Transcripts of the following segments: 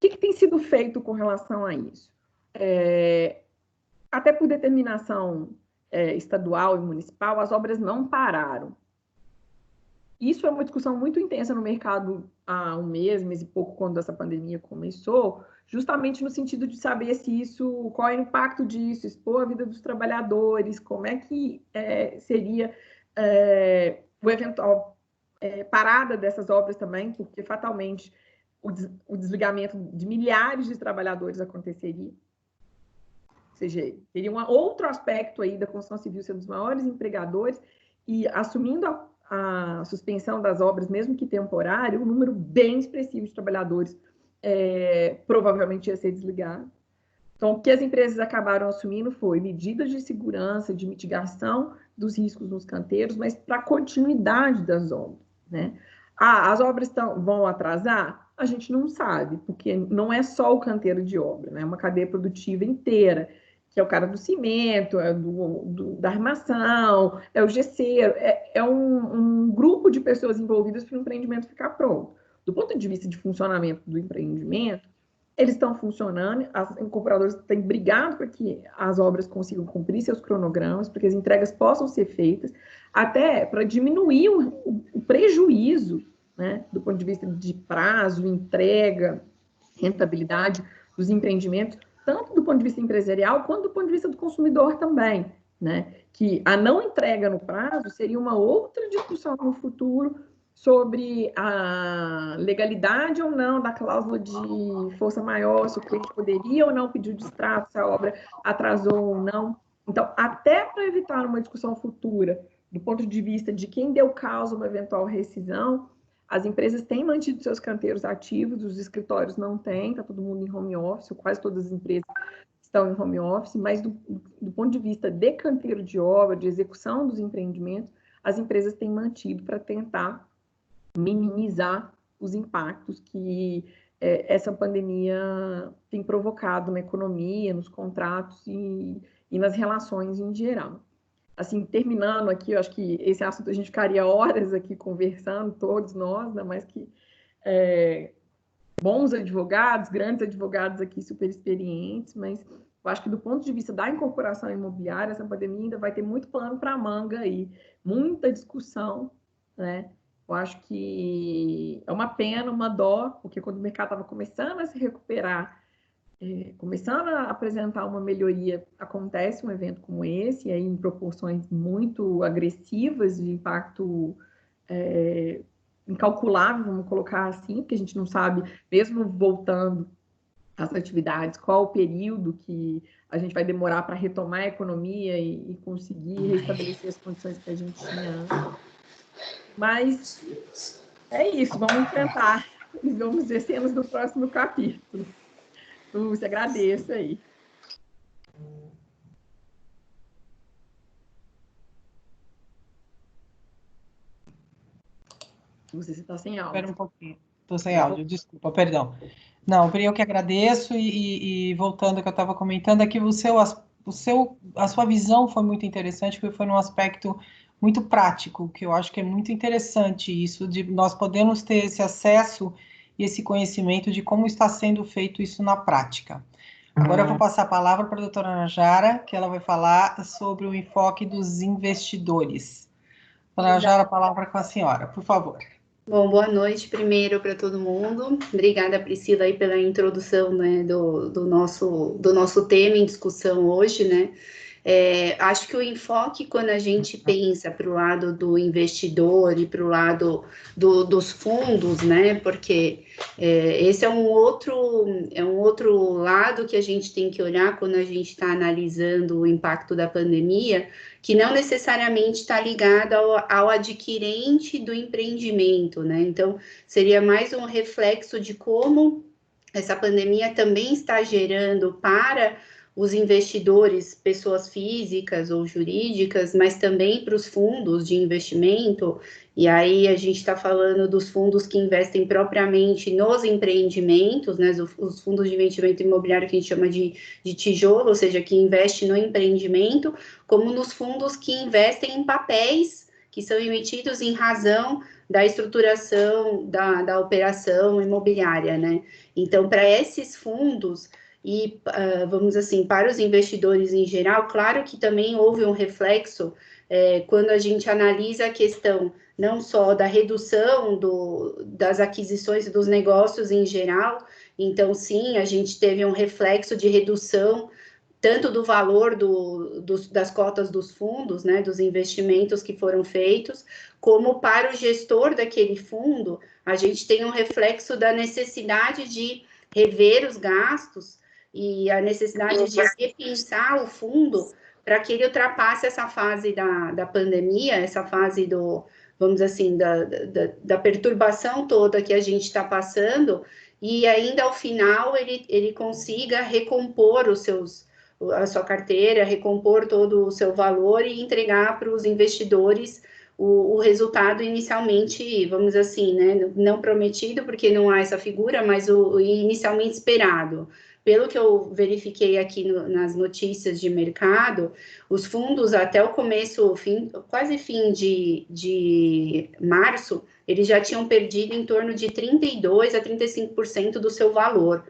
que tem sido feito com relação a isso? Até por determinação estadual e municipal, as obras não pararam. Isso é uma discussão muito intensa no mercado há um mês e pouco, quando essa pandemia começou, justamente no sentido de saber qual é o impacto disso, expor a vida dos trabalhadores, como é que seria o eventual parada dessas obras também, porque fatalmente o desligamento de milhares de trabalhadores aconteceria. Ou seja, teria um outro aspecto aí da construção civil sendo um dos maiores empregadores e assumindo a suspensão das obras, mesmo que temporário, um número bem expressivo de trabalhadores provavelmente ia ser desligado. Então, o que as empresas acabaram assumindo foi medidas de segurança, de mitigação dos riscos nos canteiros, mas para a continuidade das obras, né? As obras vão atrasar? A gente não sabe, porque não é só o canteiro de obra, né? É uma cadeia produtiva inteira, que é o cara do cimento, da armação, é o gesseiro, é um grupo de pessoas envolvidas para o empreendimento ficar pronto. Do ponto de vista de funcionamento do empreendimento, eles estão funcionando, as incorporadoras têm brigado para que as obras consigam cumprir seus cronogramas, para que as entregas possam ser feitas, até para diminuir o prejuízo, né, do ponto de vista de prazo, entrega, rentabilidade dos empreendimentos, tanto do ponto de vista empresarial, quanto do ponto de vista do consumidor também, né? Que a não entrega no prazo seria uma outra discussão no futuro sobre a legalidade ou não da cláusula de força maior, se o cliente poderia ou não pedir o distrato, se a obra atrasou ou não. Então, até para evitar uma discussão futura, do ponto de vista de quem deu causa a uma eventual rescisão, as empresas têm mantido seus canteiros ativos, os escritórios não têm, está todo mundo em home office, quase todas as empresas estão em home office, mas do ponto de vista de canteiro de obra, de execução dos empreendimentos, as empresas têm mantido para tentar minimizar os impactos que essa pandemia tem provocado na economia, nos contratos e nas relações em geral. Assim, terminando aqui, eu acho que esse assunto a gente ficaria horas aqui conversando, todos nós, né? Mas que bons advogados, grandes advogados aqui, super experientes, mas eu acho que do ponto de vista da incorporação imobiliária, essa pandemia ainda vai ter muito pano para a manga aí, muita discussão, né? Eu acho que é uma pena, uma dó, porque quando o mercado estava começando a se recuperar, começando a apresentar uma melhoria, acontece um evento como esse, aí em proporções muito agressivas, de impacto incalculável, vamos colocar assim, porque a gente não sabe, mesmo voltando às atividades, qual o período que a gente vai demorar para retomar a economia e conseguir restabelecer as condições que a gente tinha antes. Mas é isso, vamos enfrentar e vamos ver cenas do próximo capítulo. Lúcia, agradeço aí. Lúcia, você está sem áudio. Espera um pouquinho. Estou sem áudio, desculpa, perdão. Não, eu que agradeço e voltando ao que eu estava comentando, aqui a sua visão foi muito interessante, porque foi num aspecto muito prático, que eu acho que é muito interessante isso, de nós podermos ter esse acesso e esse conhecimento de como está sendo feito isso na prática. Agora eu vou passar a palavra para a doutora Najara, que ela vai falar sobre o enfoque dos investidores. Doutora Najara, a palavra é com a senhora, por favor. Bom, boa noite primeiro para todo mundo. Obrigada, Priscila, aí pela introdução, né, do nosso tema em discussão hoje, né? Acho que o enfoque, quando a gente pensa para o lado do investidor e para o lado dos fundos, né? Porque esse é um outro lado que a gente tem que olhar quando a gente está analisando o impacto da pandemia, que não necessariamente está ligado ao adquirente do empreendimento, né? Então, seria mais um reflexo de como essa pandemia também está gerando para os investidores, pessoas físicas ou jurídicas, mas também para os fundos de investimento, e aí a gente está falando dos fundos que investem propriamente nos empreendimentos, né, os fundos de investimento imobiliário que a gente chama de tijolo, ou seja, que investe no empreendimento, como nos fundos que investem em papéis que são emitidos em razão da estruturação da operação imobiliária, né? Então, para esses fundos e, vamos assim, para os investidores em geral, claro que também houve um reflexo quando a gente analisa a questão não só da redução das aquisições e dos negócios em geral. Então, sim, a gente teve um reflexo de redução tanto do valor das cotas dos fundos, né, dos investimentos que foram feitos, como para o gestor daquele fundo, a gente tem um reflexo da necessidade de rever os gastos e a necessidade de repensar o fundo para que ele ultrapasse essa fase da pandemia, essa fase vamos dizer assim, da perturbação toda que a gente está passando, e ainda ao final ele consiga recompor a sua carteira, recompor todo o seu valor e entregar para os investidores o resultado inicialmente, vamos dizer assim, né, não prometido, porque não há essa figura, mas o inicialmente esperado. Pelo que eu verifiquei aqui nas notícias de mercado, os fundos até o começo, quase fim de março, eles já tinham perdido em torno de 32% a 35% do seu valor,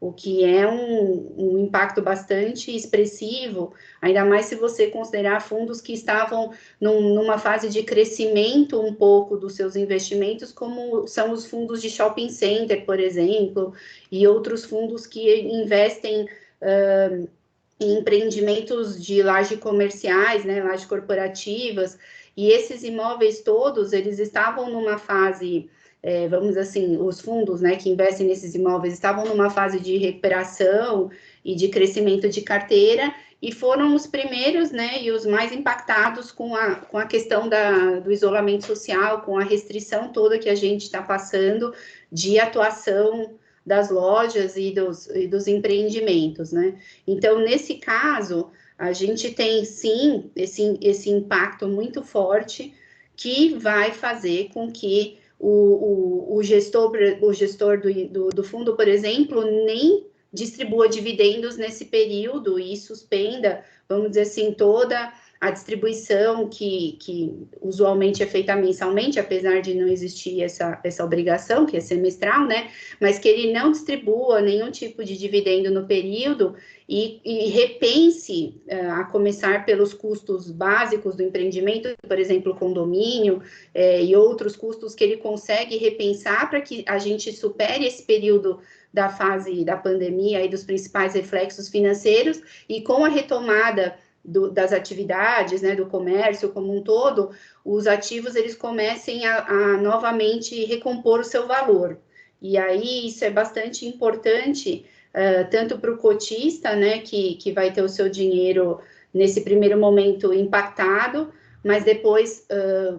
o que é um impacto bastante expressivo, ainda mais se você considerar fundos que estavam numa fase de crescimento um pouco dos seus investimentos, como são os fundos de shopping center, por exemplo, e outros fundos que investem em empreendimentos de laje comerciais, né, laje corporativas, e esses imóveis todos, eles estavam numa fase... vamos assim, os fundos, né, que investem nesses imóveis estavam numa fase de recuperação e de crescimento de carteira, e foram os primeiros, né, e os mais impactados com a questão do isolamento social, com a restrição toda que a gente está passando de atuação das lojas e dos empreendimentos, né? Então, nesse caso, a gente tem, sim, esse impacto muito forte que vai fazer com que o gestor do fundo, por exemplo, nem distribua dividendos nesse período e suspenda, vamos dizer assim, toda a distribuição que usualmente é feita mensalmente, apesar de não existir essa obrigação, que é semestral, né? Mas que ele não distribua nenhum tipo de dividendo no período e repense, a começar pelos custos básicos do empreendimento, por exemplo, condomínio, e outros custos que ele consegue repensar para que a gente supere esse período da fase da pandemia e dos principais reflexos financeiros, e com a retomada das atividades, né, do comércio como um todo, os ativos eles comecem a novamente recompor o seu valor. E aí isso é bastante importante, tanto para o cotista, né, que vai ter o seu dinheiro nesse primeiro momento impactado, mas depois,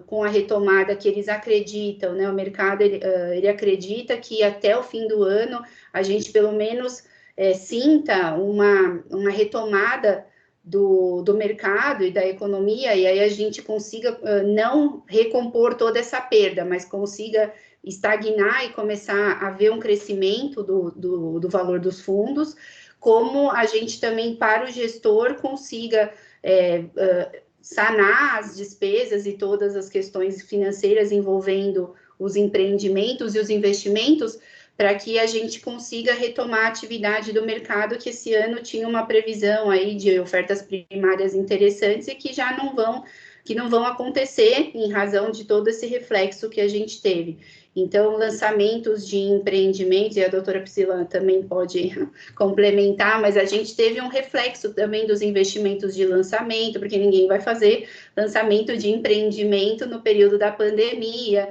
com a retomada que eles acreditam, né, o mercado ele acredita que até o fim do ano a gente pelo menos sinta uma retomada do mercado e da economia, e aí a gente consiga não recompor toda essa perda, mas consiga estagnar e começar a ver um crescimento do valor dos fundos, como a gente também, para o gestor, consiga sanar as despesas e todas as questões financeiras envolvendo os empreendimentos e os investimentos, para que a gente consiga retomar a atividade do mercado, que esse ano tinha uma previsão aí de ofertas primárias interessantes e que já não vão acontecer em razão de todo esse reflexo que a gente teve. Então, lançamentos de empreendimentos, e a doutora Priscila também pode complementar, mas a gente teve um reflexo também dos investimentos de lançamento, porque ninguém vai fazer lançamento de empreendimento no período da pandemia,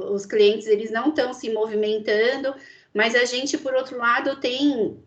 os clientes eles não estão se movimentando, mas a gente, por outro lado, tem,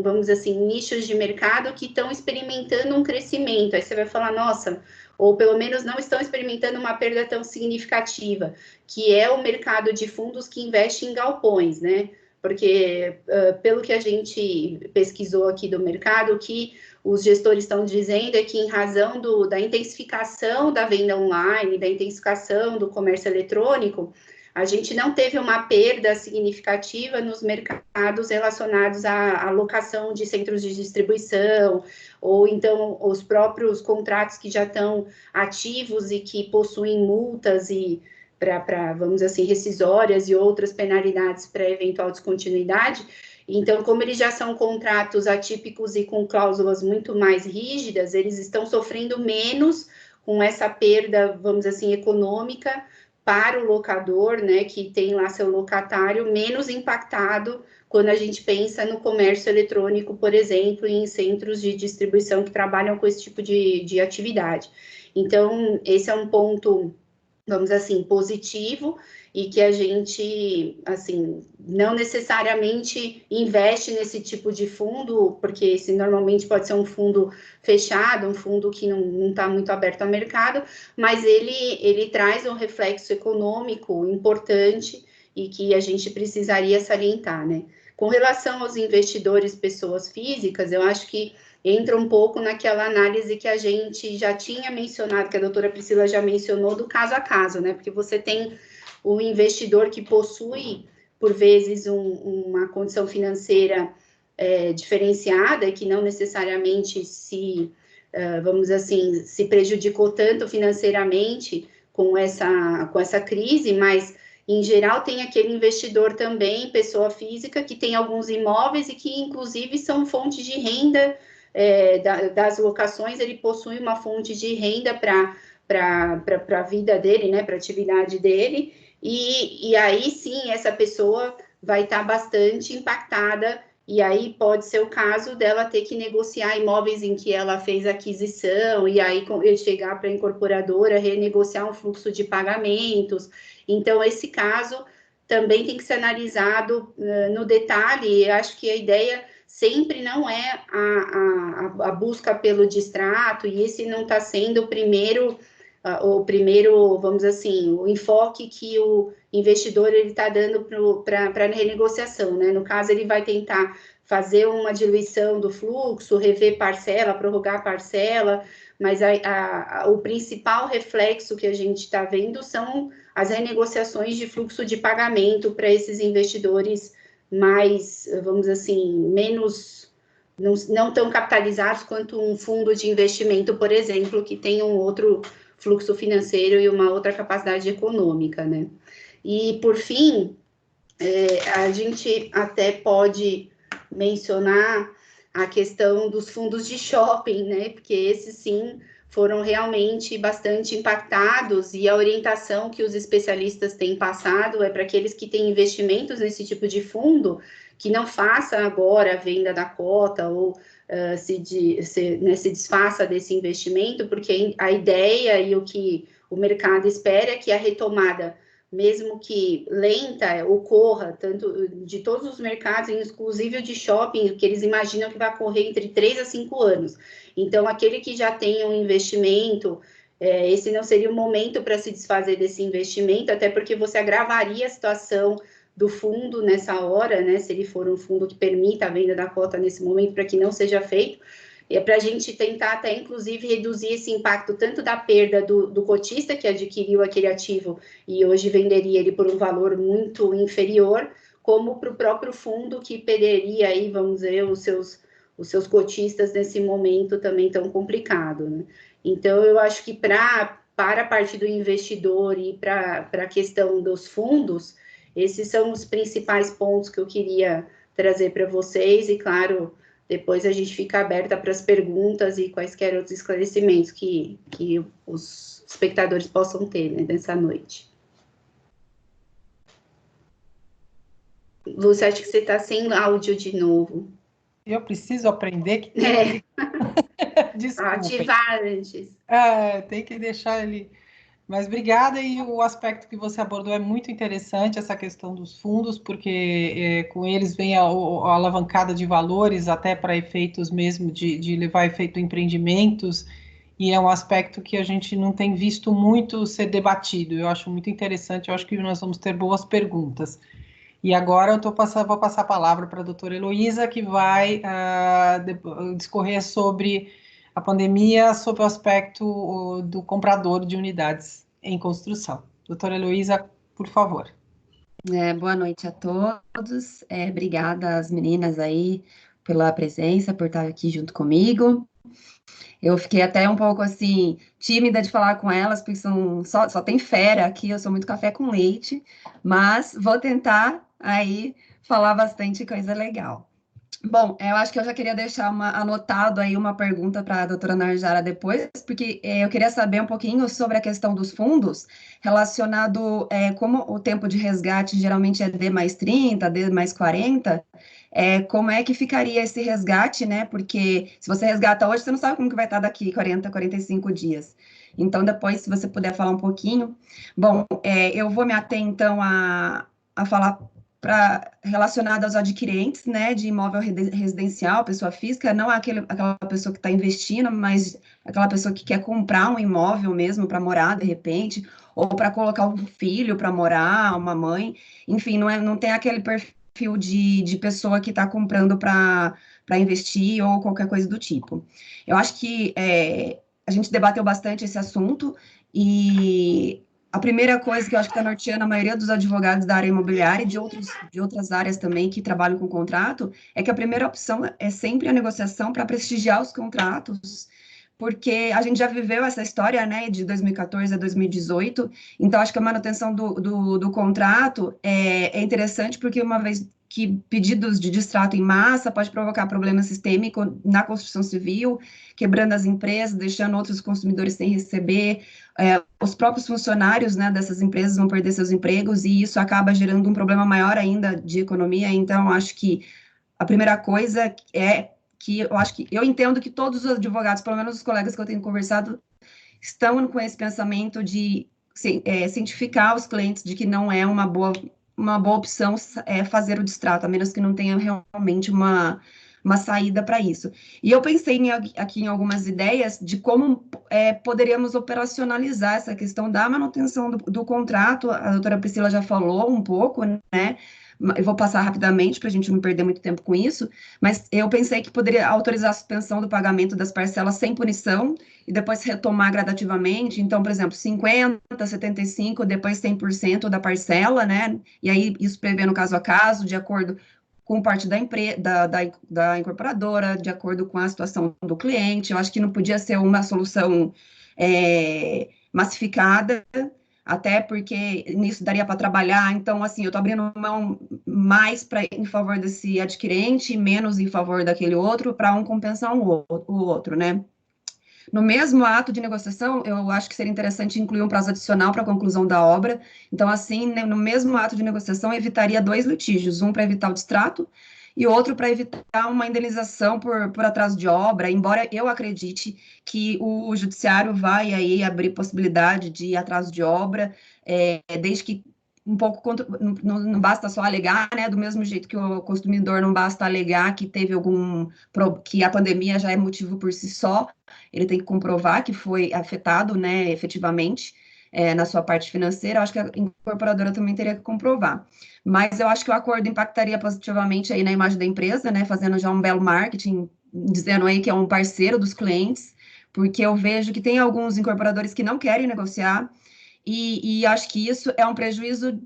vamos dizer assim, nichos de mercado que estão experimentando um crescimento. Aí você vai falar, nossa, ou pelo menos não estão experimentando uma perda tão significativa, que é o mercado de fundos que investe em galpões, né? Porque, pelo que a gente pesquisou aqui do mercado, que os gestores estão dizendo é que, em razão da intensificação da venda online, da intensificação do comércio eletrônico, a gente não teve uma perda significativa nos mercados relacionados à locação de centros de distribuição, ou então os próprios contratos que já estão ativos e que possuem multas e para, vamos dizer assim, rescisórias e outras penalidades para eventual descontinuidade. Então, como eles já são contratos atípicos e com cláusulas muito mais rígidas, eles estão sofrendo menos com essa perda, vamos dizer assim, econômica para o locador, né, que tem lá seu locatário, menos impactado quando a gente pensa no comércio eletrônico, por exemplo, em centros de distribuição que trabalham com esse tipo de atividade. Então, esse é um ponto, vamos dizer assim, positivo, e que a gente, assim, não necessariamente investe nesse tipo de fundo, porque esse normalmente pode ser um fundo fechado, um fundo que não está muito aberto ao mercado, mas ele traz um reflexo econômico importante e que a gente precisaria salientar, né? Com relação aos investidores, pessoas físicas, eu acho que entra um pouco naquela análise que a gente já tinha mencionado, que a doutora Priscila já mencionou, do caso a caso, né? Porque você tem o investidor que possui, por vezes, uma condição financeira diferenciada, que não necessariamente vamos dizer assim, se prejudicou tanto financeiramente com essa crise, mas, em geral, tem aquele investidor também, pessoa física, que tem alguns imóveis e que, inclusive, são fontes de renda das locações, ele possui uma fonte de renda para a vida dele, né, para a atividade dele, e aí sim essa pessoa vai estar bastante impactada, e aí pode ser o caso dela ter que negociar imóveis em que ela fez aquisição, e aí chegar para a incorporadora, renegociar um fluxo de pagamentos. Então, esse caso também tem que ser analisado no detalhe. Eu acho que a ideia sempre não é a busca pelo distrato, e esse não está sendo o primeiro, vamos dizer assim, o enfoque que o investidor está dando para a renegociação, né? No caso, ele vai tentar fazer uma diluição do fluxo, rever parcela, prorrogar parcela, mas o principal reflexo que a gente está vendo são as renegociações de fluxo de pagamento para esses investidores mais, vamos dizer assim, menos, não tão capitalizados quanto um fundo de investimento, por exemplo, que tem um outro fluxo financeiro e uma outra capacidade econômica, né? E, por fim, a gente até pode mencionar a questão dos fundos de shopping, né? Porque esses, sim, foram realmente bastante impactados, e a orientação que os especialistas têm passado é para aqueles que têm investimentos nesse tipo de fundo, que não faça agora a venda da cota ou se desfaça desse investimento, porque a ideia e o que o mercado espera é que a retomada, mesmo que lenta, ocorra, tanto de todos os mercados, inclusive o de shopping, que eles imaginam que vai correr entre 3 a 5 anos. Então, aquele que já tem um investimento, esse não seria o momento para se desfazer desse investimento, até porque você agravaria a situação do fundo nessa hora, né? Se ele for um fundo que permita a venda da cota nesse momento, para que não seja feito. E é para a gente tentar até, inclusive, reduzir esse impacto tanto da perda do cotista que adquiriu aquele ativo e hoje venderia ele por um valor muito inferior, como para o próprio fundo que perderia aí, vamos dizer, os seus cotistas nesse momento também tão complicado, né? Então, eu acho que para a parte do investidor e para a questão dos fundos, esses são os principais pontos que eu queria trazer para vocês, e, claro, depois a gente fica aberta para as perguntas e quaisquer outros esclarecimentos que os espectadores possam ter, né, nessa noite. Lúcia, acho que você está sem áudio de novo. Eu preciso aprender que tem que... Ativar antes. Tem que deixar ele... Mas obrigada, e o aspecto que você abordou é muito interessante, essa questão dos fundos, porque com eles vem a alavancada de valores, até para efeitos mesmo de levar efeito empreendimentos, e é um aspecto que a gente não tem visto muito ser debatido. Eu acho muito interessante, eu acho que nós vamos ter boas perguntas. E agora eu vou passar a palavra para a doutora Heloísa, que vai discorrer sobre a pandemia, sob o aspecto do comprador de unidades em construção. Doutora Heloísa, por favor. Boa noite a todos. Obrigada às meninas aí pela presença, por estar aqui junto comigo. Eu fiquei até um pouco assim tímida de falar com elas, porque só tem fera aqui, eu sou muito café com leite, mas vou tentar aí falar bastante coisa legal. Bom, eu acho que eu já queria deixar anotado aí uma pergunta para a doutora Narjara depois, porque eu queria saber um pouquinho sobre a questão dos fundos, relacionado como o tempo de resgate geralmente é D mais 30, D mais 40, como é que ficaria esse resgate, né? Porque se você resgata hoje, você não sabe como que vai estar daqui 40, 45 dias. Então, depois, se você puder falar um pouquinho. Bom, eu vou me ater, então, a falar relacionado aos adquirentes, né, de imóvel residencial, pessoa física, não aquela pessoa que está investindo, mas aquela pessoa que quer comprar um imóvel mesmo para morar, de repente, ou para colocar um filho para morar, uma mãe, enfim, não tem aquele perfil de pessoa que está comprando para investir ou qualquer coisa do tipo. Eu acho que a gente debateu bastante esse assunto e a primeira coisa que eu acho que está norteando a maioria dos advogados da área imobiliária e de outras áreas também que trabalham com contrato é que a primeira opção é sempre a negociação para prestigiar os contratos, porque a gente já viveu essa história, né, de 2014 a 2018, então acho que a manutenção do contrato é interessante porque uma vez que pedidos de distrato em massa pode provocar problema sistêmico na construção civil, quebrando as empresas, deixando outros consumidores sem receber, os próprios funcionários, né, dessas empresas vão perder seus empregos e isso acaba gerando um problema maior ainda de economia. Então, acho que a primeira coisa é que eu acho que eu entendo que todos os advogados, pelo menos os colegas que eu tenho conversado, estão com esse pensamento de cientificar os clientes de que não é uma boa opção fazer o distrato, a menos que não tenha realmente uma saída para isso. E eu pensei aqui em algumas ideias de como poderíamos operacionalizar essa questão da manutenção do contrato. A doutora Priscila já falou um pouco, né? Eu vou passar rapidamente para a gente não perder muito tempo com isso, mas eu pensei que poderia autorizar a suspensão do pagamento das parcelas sem punição e depois retomar gradativamente. Então, por exemplo, 50%, 75%, depois 100% da parcela, né? E aí isso prevendo caso a caso, de acordo com parte da incorporadora, de acordo com a situação do cliente. Eu acho que não podia ser uma solução massificada, até porque nisso daria para trabalhar. Então, assim, eu estou abrindo mão mais em favor desse adquirente, menos em favor daquele outro, para um compensar o outro, né? No mesmo ato de negociação, eu acho que seria interessante incluir um prazo adicional para a conclusão da obra. Então, assim, né, no mesmo ato de negociação, evitaria 2 litígios, um para evitar o distrato e outro para evitar uma indenização por atraso de obra, embora eu acredite que o judiciário vai aí abrir possibilidade de atraso de obra, desde que um pouco, não basta só alegar, né, do mesmo jeito que o consumidor não basta alegar que teve que a pandemia já é motivo por si só, ele tem que comprovar que foi afetado, né, efetivamente, na sua parte financeira. Eu acho que a incorporadora também teria que comprovar. Mas eu acho que o acordo impactaria positivamente aí na imagem da empresa, né, fazendo já um belo marketing, dizendo aí que é um parceiro dos clientes, porque eu vejo que tem alguns incorporadores que não querem negociar, e acho que isso é um prejuízo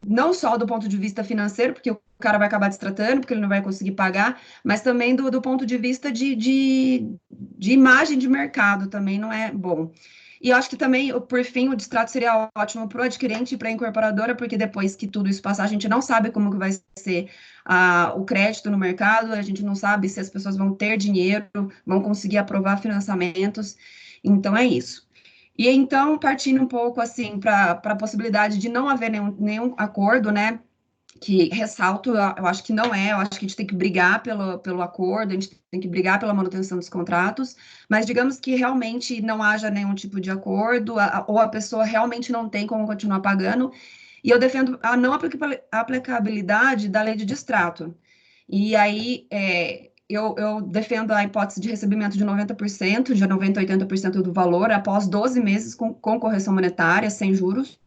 não só do ponto de vista financeiro, porque o cara vai acabar destratando, porque ele não vai conseguir pagar, mas também do ponto de vista de imagem de mercado também não é bom. E eu acho que também, por fim, o distrato seria ótimo para o adquirente e para a incorporadora, porque depois que tudo isso passar, a gente não sabe como que vai ser o crédito no mercado, a gente não sabe se as pessoas vão ter dinheiro, vão conseguir aprovar financiamentos, então é isso. E então, partindo um pouco assim para a possibilidade de não haver nenhum acordo, né? Que ressalto, eu acho que não eu acho que a gente tem que brigar pelo acordo, a gente tem que brigar pela manutenção dos contratos, mas digamos que realmente não haja nenhum tipo de acordo, ou a pessoa realmente não tem como continuar pagando, e eu defendo a não aplicabilidade da lei de distrato. E aí, eu defendo a hipótese de recebimento de 90%, de 90% a 80% do valor, após 12 meses com correção monetária, sem juros,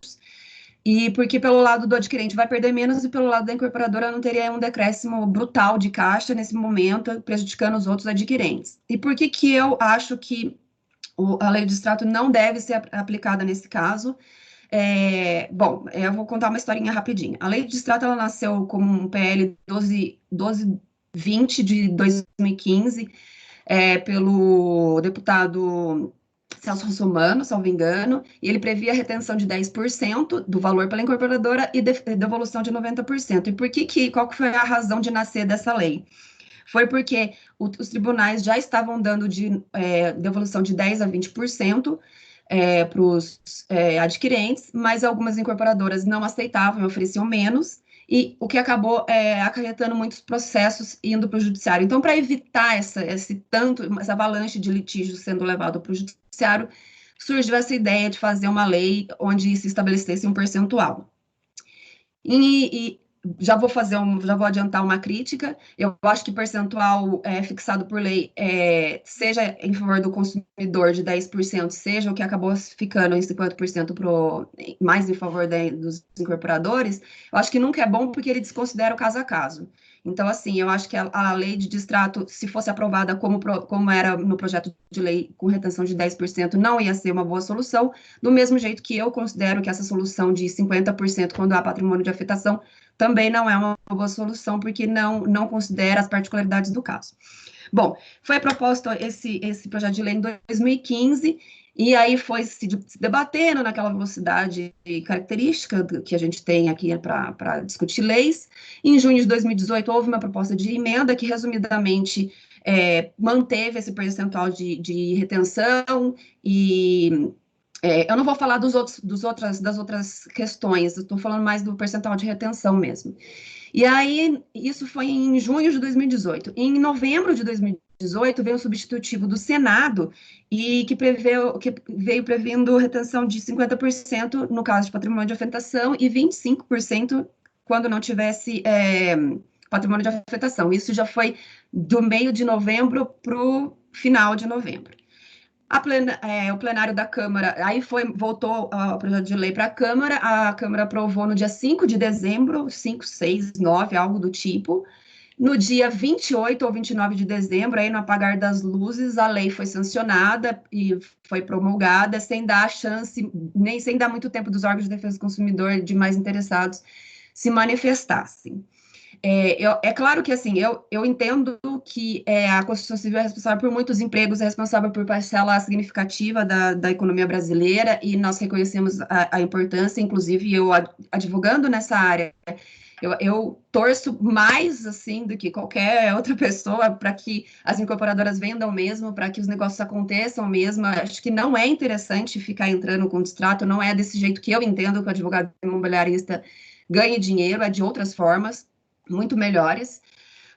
e porque pelo lado do adquirente vai perder menos e pelo lado da incorporadora não teria um decréscimo brutal de caixa nesse momento, prejudicando os outros adquirentes. E por que eu acho que a lei de distrato não deve ser aplicada nesse caso? Bom, eu vou contar uma historinha rapidinha. A lei de distrato, ela nasceu como um PL 1220 de 2015, pelo deputado Celso Russomano, salvo engano, e ele previa retenção de 10% do valor pela incorporadora e devolução de 90%. E qual que foi a razão de nascer dessa lei? Foi porque os tribunais já estavam dando devolução de 10% a 20% para os adquirentes, mas algumas incorporadoras não aceitavam e ofereciam menos, e o que acabou acarretando muitos processos indo para o judiciário. Então, para evitar essa avalanche de litígios sendo levado para o judiciário, surgiu essa ideia de fazer uma lei onde se estabelecesse um percentual. E já vou adiantar uma crítica. Eu acho que percentual fixado por lei, seja em favor do consumidor de 10%, seja o que acabou ficando em 50% mais em favor dos incorporadores, eu acho que nunca é bom porque ele desconsidera o caso a caso. Então, assim, eu acho que a lei de distrato, se fosse aprovada como era no projeto de lei com retenção de 10%, não ia ser uma boa solução, do mesmo jeito que eu considero que essa solução de 50% quando há patrimônio de afetação também não é uma boa solução, porque não considera as particularidades do caso. Bom, foi proposto esse projeto de lei em 2015, e aí foi se debatendo naquela velocidade característica que a gente tem aqui para discutir leis. Em junho de 2018, houve uma proposta de emenda que, resumidamente, manteve esse percentual de retenção e... eu não vou falar das outras questões, estou falando mais do percentual de retenção mesmo. E aí, isso foi em junho de 2018. Em novembro de 2018, veio um substitutivo do Senado, e que veio prevendo retenção de 50% no caso de patrimônio de afetação e 25% quando não tivesse patrimônio de afetação. Isso já foi do meio de novembro para o final de novembro. O plenário da Câmara, aí voltou o projeto de lei para a Câmara aprovou no dia 5 de dezembro, 5, 6, 9, algo do tipo. No dia 28 ou 29 de dezembro, aí no apagar das luzes, a lei foi sancionada e foi promulgada, sem dar chance, nem sem dar muito tempo dos órgãos de defesa do consumidor e demais interessados se manifestassem. É claro que, assim, eu entendo que a Constituição Civil é responsável por muitos empregos, é responsável por parcela significativa da economia brasileira, e nós reconhecemos a importância, inclusive eu advogando nessa área, eu torço mais, assim, do que qualquer outra pessoa para que as incorporadoras vendam mesmo, para que os negócios aconteçam mesmo. Acho que não é interessante ficar entrando com distrato, não é desse jeito que eu entendo que o advogado imobiliarista ganhe dinheiro, é de outras formas muito melhores,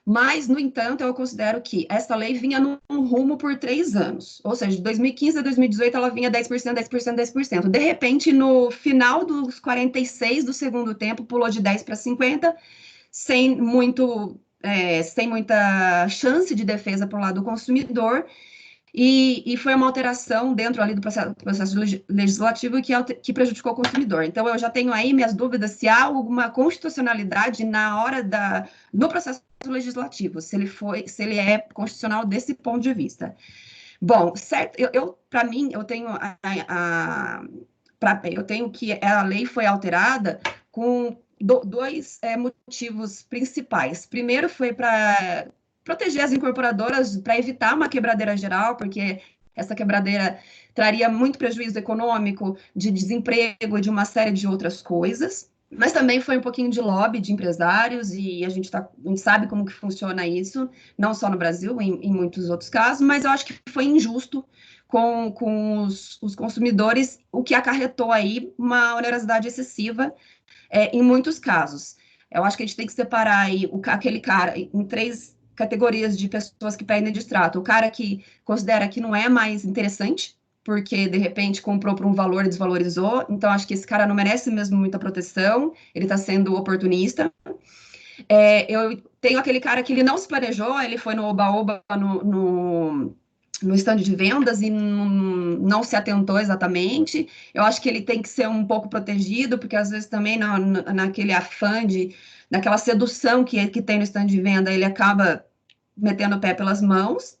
mas, no entanto, eu considero que essa lei vinha num rumo por 3 anos, ou seja, de 2015 a 2018 ela vinha 10%, 10%, 10%. De repente, no final dos 46 do segundo tempo, pulou de 10 para 50, sem muita chance de defesa para o lado do consumidor, e foi uma alteração dentro ali do processo legislativo que prejudicou o consumidor. Então, eu já tenho aí minhas dúvidas se há alguma constitucionalidade na hora no processo legislativo, se ele é constitucional desse ponto de vista. Bom, certo, para mim, eu tenho que a lei foi alterada com dois motivos principais. Primeiro foi para proteger as incorporadoras, para evitar uma quebradeira geral, porque essa quebradeira traria muito prejuízo econômico, de desemprego e de uma série de outras coisas. Mas também foi um pouquinho de lobby de empresários, e a gente sabe como que funciona isso, não só no Brasil, em muitos outros casos, mas eu acho que foi injusto com os consumidores, o que acarretou aí uma onerosidade excessiva em muitos casos. Eu acho que a gente tem que separar aí aquele cara em 3 categorias de pessoas que pedem distrato. O cara que considera que não é mais interessante, porque, de repente, comprou por um valor e desvalorizou, então acho que esse cara não merece mesmo muita proteção, ele está sendo oportunista. Eu tenho aquele cara que ele não se planejou, ele foi no oba-oba, no stand de vendas e não se atentou exatamente. Eu acho que ele tem que ser um pouco protegido, porque às vezes também naquele afã naquela sedução que tem no stand de venda, ele acaba metendo o pé pelas mãos.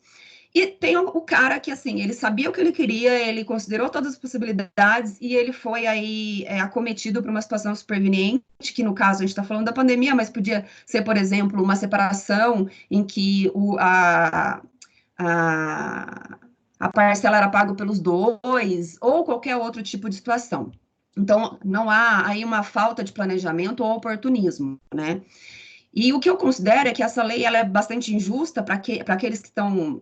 E tem o cara que, assim, ele sabia o que ele queria, ele considerou todas as possibilidades e ele foi aí acometido por uma situação superveniente, que no caso a gente está falando da pandemia, mas podia ser, por exemplo, uma separação em que a parcela era paga pelos dois, ou qualquer outro tipo de situação. Então, não há aí uma falta de planejamento ou oportunismo, né? E o que eu considero é que essa lei ela é bastante injusta para aqueles que estão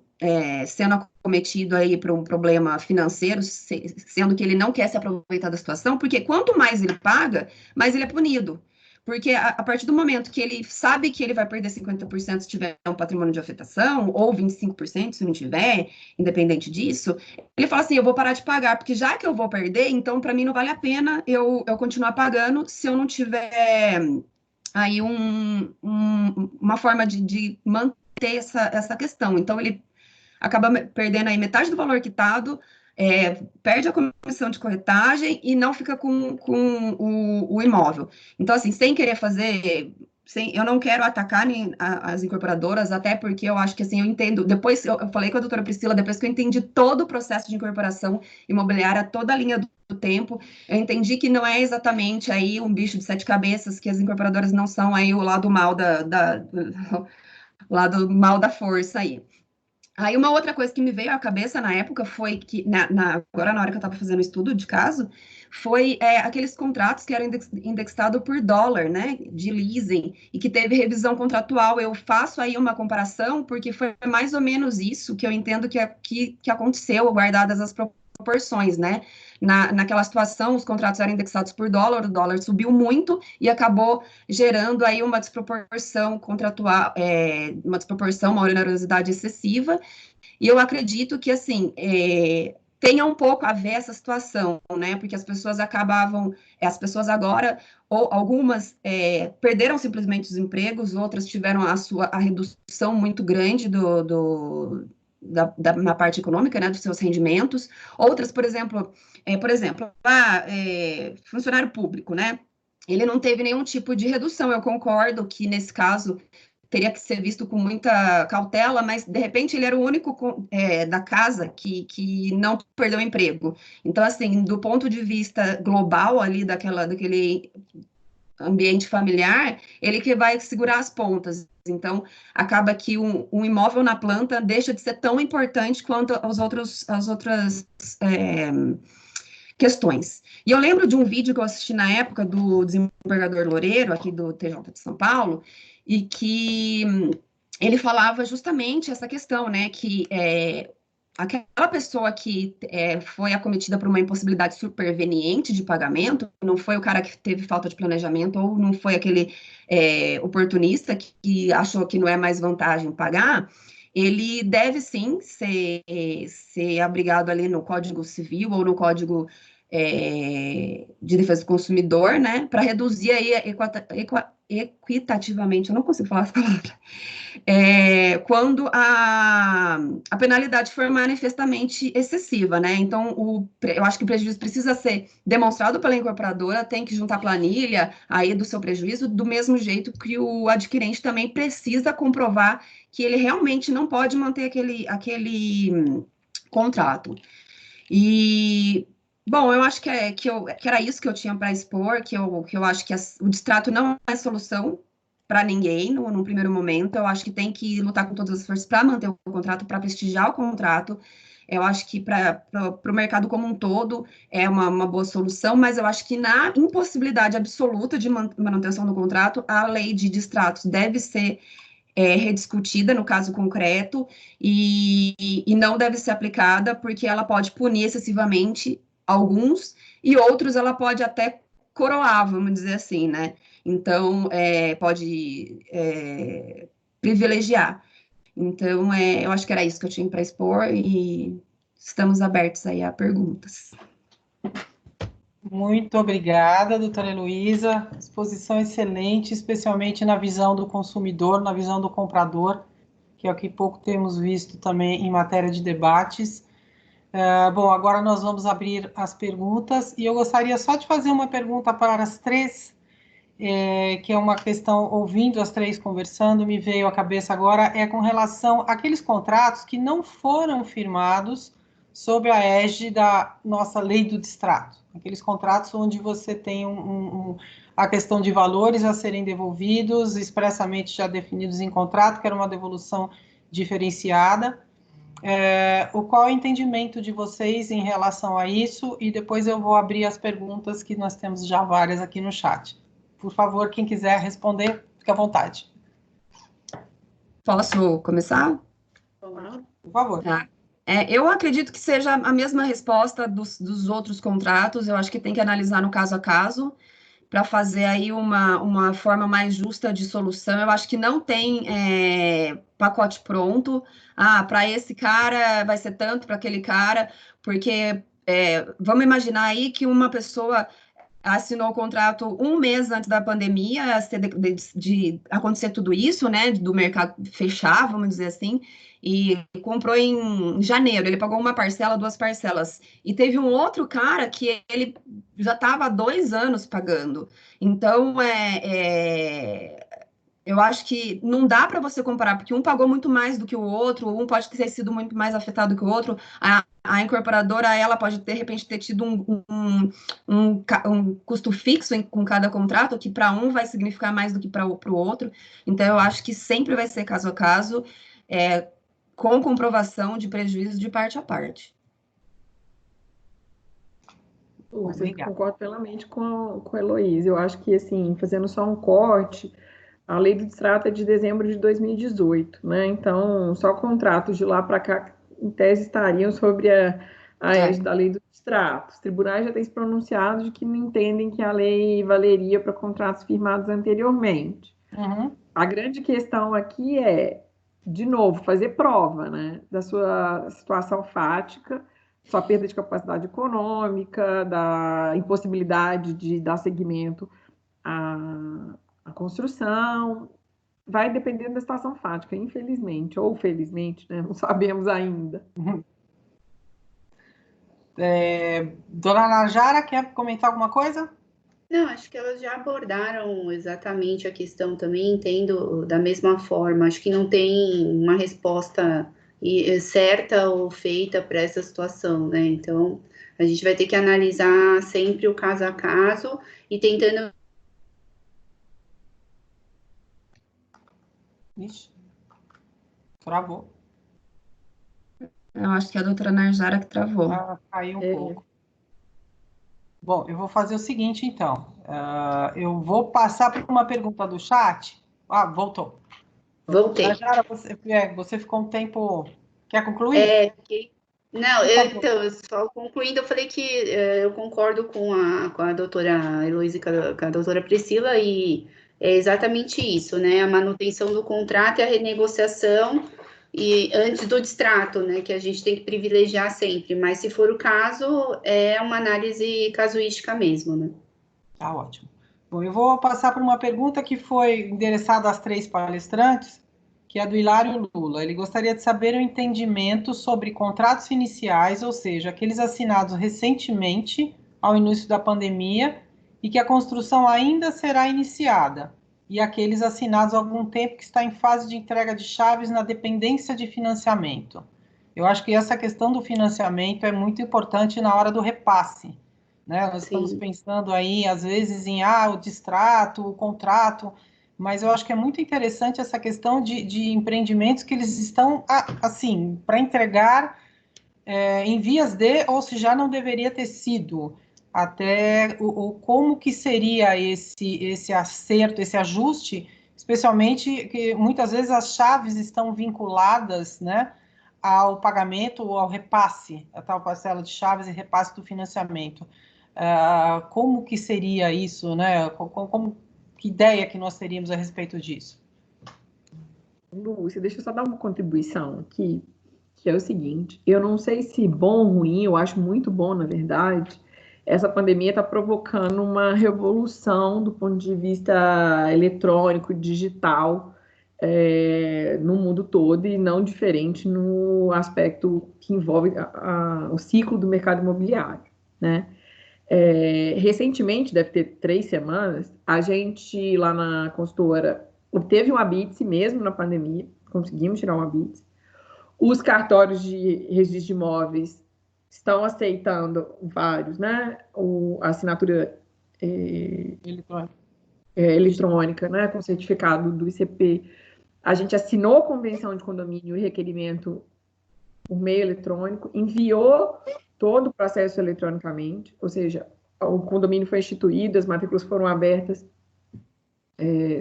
sendo acometidos aí por um problema financeiro, sendo que ele não quer se aproveitar da situação, porque quanto mais ele paga, mais ele é punido. Porque a partir do momento que ele sabe que ele vai perder 50% se tiver um patrimônio de afetação, ou 25% se não tiver, independente disso, ele fala assim, eu vou parar de pagar, porque já que eu vou perder, então para mim não vale a pena eu continuar pagando se eu não tiver aí uma forma de manter essa questão. Então, ele acaba perdendo aí metade do valor quitado, perde a comissão de corretagem e não fica com o imóvel. Então, assim, sem querer fazer... eu não quero atacar as incorporadoras, até porque eu acho que, assim, eu entendo... Depois, eu falei com a doutora Priscila, depois que eu entendi todo o processo de incorporação imobiliária, toda a linha do tempo, eu entendi que não é exatamente aí um bicho de 7 cabeças, que as incorporadoras não são aí o lado mal lado mal da força aí. Aí uma outra coisa que me veio à cabeça na época foi que, agora na hora que eu estava fazendo o estudo de caso, foi aqueles contratos que eram indexados por dólar, né, de leasing, e que teve revisão contratual. Eu faço aí uma comparação, porque foi mais ou menos isso que eu entendo que aconteceu, guardadas as proporções, né? Naquela situação, os contratos eram indexados por dólar, o dólar subiu muito e acabou gerando aí uma desproporção contratual, uma onerosidade excessiva, e eu acredito que, assim, tenha um pouco a ver essa situação, né, porque as pessoas agora, ou algumas perderam simplesmente os empregos, outras tiveram a redução muito grande na parte econômica, né, dos seus rendimentos, outras, por exemplo, funcionário público, né, ele não teve nenhum tipo de redução. Eu concordo que, nesse caso, teria que ser visto com muita cautela, mas, de repente, ele era o único da casa que não perdeu o emprego. Então, assim, do ponto de vista global ali daquele ambiente familiar, ele que vai segurar as pontas. Então, acaba que um imóvel na planta deixa de ser tão importante quanto as outras questões. E eu lembro de um vídeo que eu assisti na época do desembargador Loureiro, aqui do TJ de São Paulo, e que ele falava justamente essa questão, né, que aquela pessoa que foi acometida por uma impossibilidade superveniente de pagamento, não foi o cara que teve falta de planejamento, ou não foi aquele oportunista que achou que não é mais vantagem pagar, ele deve sim ser abrigado ali no Código Civil ou no Código de Defesa do Consumidor, né, para reduzir aí equitativamente, eu não consigo falar essa palavra, quando a penalidade for manifestamente excessiva, né? Então, eu acho que o prejuízo precisa ser demonstrado pela incorporadora, tem que juntar planilha aí do seu prejuízo, do mesmo jeito que o adquirente também precisa comprovar que ele realmente não pode manter aquele contrato. E, bom, eu acho que era isso que eu tinha para expor, que eu acho que o distrato não é solução para ninguém no primeiro momento. Eu acho que tem que lutar com todas as forças para manter o contrato, para prestigiar o contrato. Eu acho que para o mercado como um todo é uma boa solução, mas eu acho que na impossibilidade absoluta de manutenção do contrato, a lei de distratos deve ser rediscutida no caso concreto e não deve ser aplicada porque ela pode punir excessivamente alguns e outros ela pode até coroar, vamos dizer assim, né? Então, pode privilegiar. Então, eu acho que era isso que eu tinha para expor e estamos abertos aí a perguntas. Muito obrigada, doutora Heloísa. Exposição excelente, especialmente na visão do consumidor, na visão do comprador, que é o que pouco temos visto também em matéria de debates. Bom, agora nós vamos abrir as perguntas e eu gostaria só de fazer uma pergunta para as três que é uma questão, ouvindo as três conversando, me veio à cabeça agora, é com relação àqueles contratos que não foram firmados sob a égide da nossa lei do distrato. Aqueles contratos onde você tem a questão de valores a serem devolvidos, expressamente já definidos em contrato, que era uma devolução diferenciada. Qual é o entendimento de vocês em relação a isso? E depois eu vou abrir as perguntas, que nós temos já várias aqui no chat. Por favor, quem quiser responder, fique à vontade. Posso começar? Por favor. Tá. Eu acredito que seja a mesma resposta dos outros contratos. Eu acho que tem que analisar no caso a caso, para fazer aí uma forma mais justa de solução. Eu acho que não tem pacote pronto. Para esse cara vai ser tanto, para aquele cara, porque vamos imaginar aí que uma pessoa assinou o contrato um mês antes da pandemia, de acontecer tudo isso, né, do mercado fechar, vamos dizer assim, e comprou em janeiro, ele pagou uma parcela, 2 parcelas, e teve um outro cara que ele já estava há 2 anos pagando, então eu acho que não dá para você comparar, porque um pagou muito mais do que o outro, um pode ter sido muito mais afetado que o outro. A incorporadora, ela pode, de repente, ter tido um custo fixo com cada contrato, que para um vai significar mais do que para o outro. Então, eu acho que sempre vai ser caso a caso, com comprovação de prejuízo de parte a parte. Eu concordo plenamente com a Heloísa. Eu acho que, assim, fazendo só um corte, a lei do distrato é de dezembro de 2018, né? Então, só contratos de lá para cá, em tese, estariam sobre a égide da lei do distrato. Os tribunais já têm se pronunciado de que não entendem que a lei valeria para contratos firmados anteriormente. Uhum. A grande questão aqui é, de novo, fazer prova, né, da sua situação fática, sua perda de capacidade econômica, da impossibilidade de dar seguimento à construção. Vai dependendo da situação fática, infelizmente, ou felizmente, né, não sabemos ainda. Dona Najara, quer comentar alguma coisa? Não, acho que elas já abordaram exatamente a questão também, entendo da mesma forma. Acho que não tem uma resposta certa ou feita para essa situação, né? Então, a gente vai ter que analisar sempre o caso a caso e tentando. Ixi, travou. Eu acho que é a doutora Narjara que travou. Caiu um pouco. Bom, eu vou fazer o seguinte, então. Eu vou passar por uma pergunta do chat. Voltou. Voltei. Najara, você ficou um tempo... Quer concluir? Não, então, só concluindo, eu falei que eu concordo com a doutora Heloísa e com a doutora Priscila, e é exatamente isso, né? A manutenção do contrato e a renegociação, e antes do distrato, né? Que a gente tem que privilegiar sempre, mas se for o caso, é uma análise casuística mesmo, né? Tá ótimo. Bom, eu vou passar por uma pergunta que foi endereçada às 3 palestrantes, que é do Hilário Lula. Ele gostaria de saber o entendimento sobre contratos iniciais, ou seja, aqueles assinados recentemente, ao início da pandemia, e que a construção ainda será iniciada, e aqueles assinados há algum tempo que está em fase de entrega de chaves na dependência de financiamento. Eu acho que essa questão do financiamento é muito importante na hora do repasse, né? Nós estamos pensando aí, às vezes, em o distrato, o contrato, mas eu acho que é muito interessante essa questão de empreendimentos que eles estão, assim, para entregar em vias de, ou se já não deveria ter sido, até como que seria esse acerto, esse ajuste, especialmente que muitas vezes as chaves estão vinculadas, né, ao pagamento ou ao repasse, a tal parcela de chaves e repasse do financiamento. Como que seria isso, né? Que ideia que nós teríamos a respeito disso? Lúcia, deixa eu só dar uma contribuição aqui, que é o seguinte, eu não sei se bom ou ruim, eu acho muito bom, na verdade, essa pandemia está provocando uma revolução do ponto de vista eletrônico, digital, no mundo todo, e não diferente no aspecto que envolve o ciclo do mercado imobiliário, né? Recentemente, deve ter 3 semanas, a gente lá na consultora obteve um habite mesmo na pandemia, conseguimos tirar um habite. Os cartórios de registro de imóveis estão aceitando vários, né? A assinatura eletrônica, né? Com certificado do ICP. A gente assinou a convenção de condomínio e requerimento por meio eletrônico, enviou todo o processo eletronicamente, ou seja, o condomínio foi instituído, as matrículas foram abertas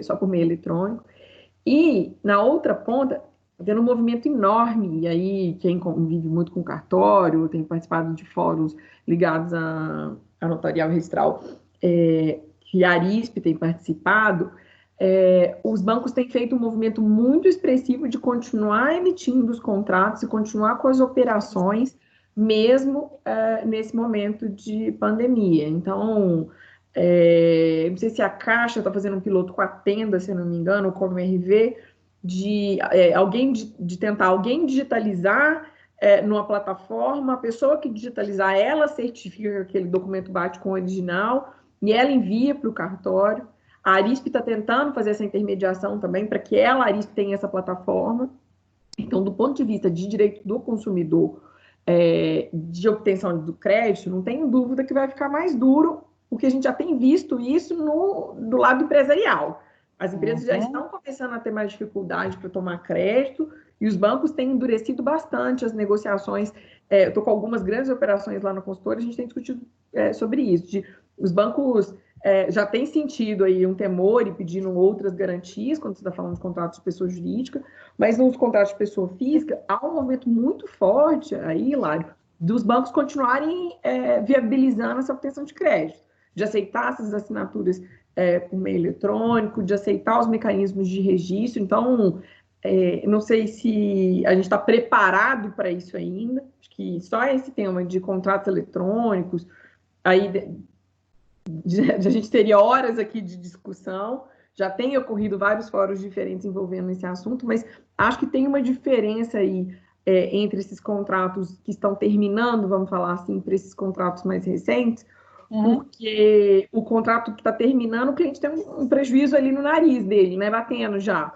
só por meio eletrônico. E, na outra ponta, tendo um movimento enorme, e aí quem convive muito com cartório, tem participado de fóruns ligados a notarial registral, que a Arisp tem participado, os bancos têm feito um movimento muito expressivo de continuar emitindo os contratos e continuar com as operações, mesmo nesse momento de pandemia. Então, não sei se a Caixa está fazendo um piloto com a Tenda, se eu não me engano, ou com o MRV, de tentar alguém digitalizar numa plataforma, a pessoa que digitalizar, ela certifica que aquele documento bate com o original e ela envia para o cartório. A Arisp está tentando fazer essa intermediação também para que a Arisp tenha essa plataforma. Então, do ponto de vista de direito do consumidor, de obtenção do crédito, não tenho dúvida que vai ficar mais duro, porque a gente já tem visto isso do lado empresarial. As empresas já estão começando a ter mais dificuldade para tomar crédito e os bancos têm endurecido bastante as negociações. Eu estou com algumas grandes operações lá na consultora, a gente tem discutido sobre isso. Os bancos já têm sentido aí um temor e pedindo outras garantias, quando você está falando de contratos de pessoa jurídica, mas nos contratos de pessoa física, há um movimento muito forte aí, Hilário, dos bancos continuarem viabilizando essa obtenção de crédito, de aceitar essas assinaturas por meio eletrônico, de aceitar os mecanismos de registro. Então, não sei se a gente está preparado para isso ainda. Acho que só esse tema de contratos eletrônicos, aí a gente teria horas aqui de discussão. Já tem ocorrido vários fóruns diferentes envolvendo esse assunto, mas acho que tem uma diferença aí entre esses contratos que estão terminando, vamos falar assim, para esses contratos mais recentes, porque o contrato que está terminando, o cliente tem um prejuízo ali no nariz dele, né, batendo já,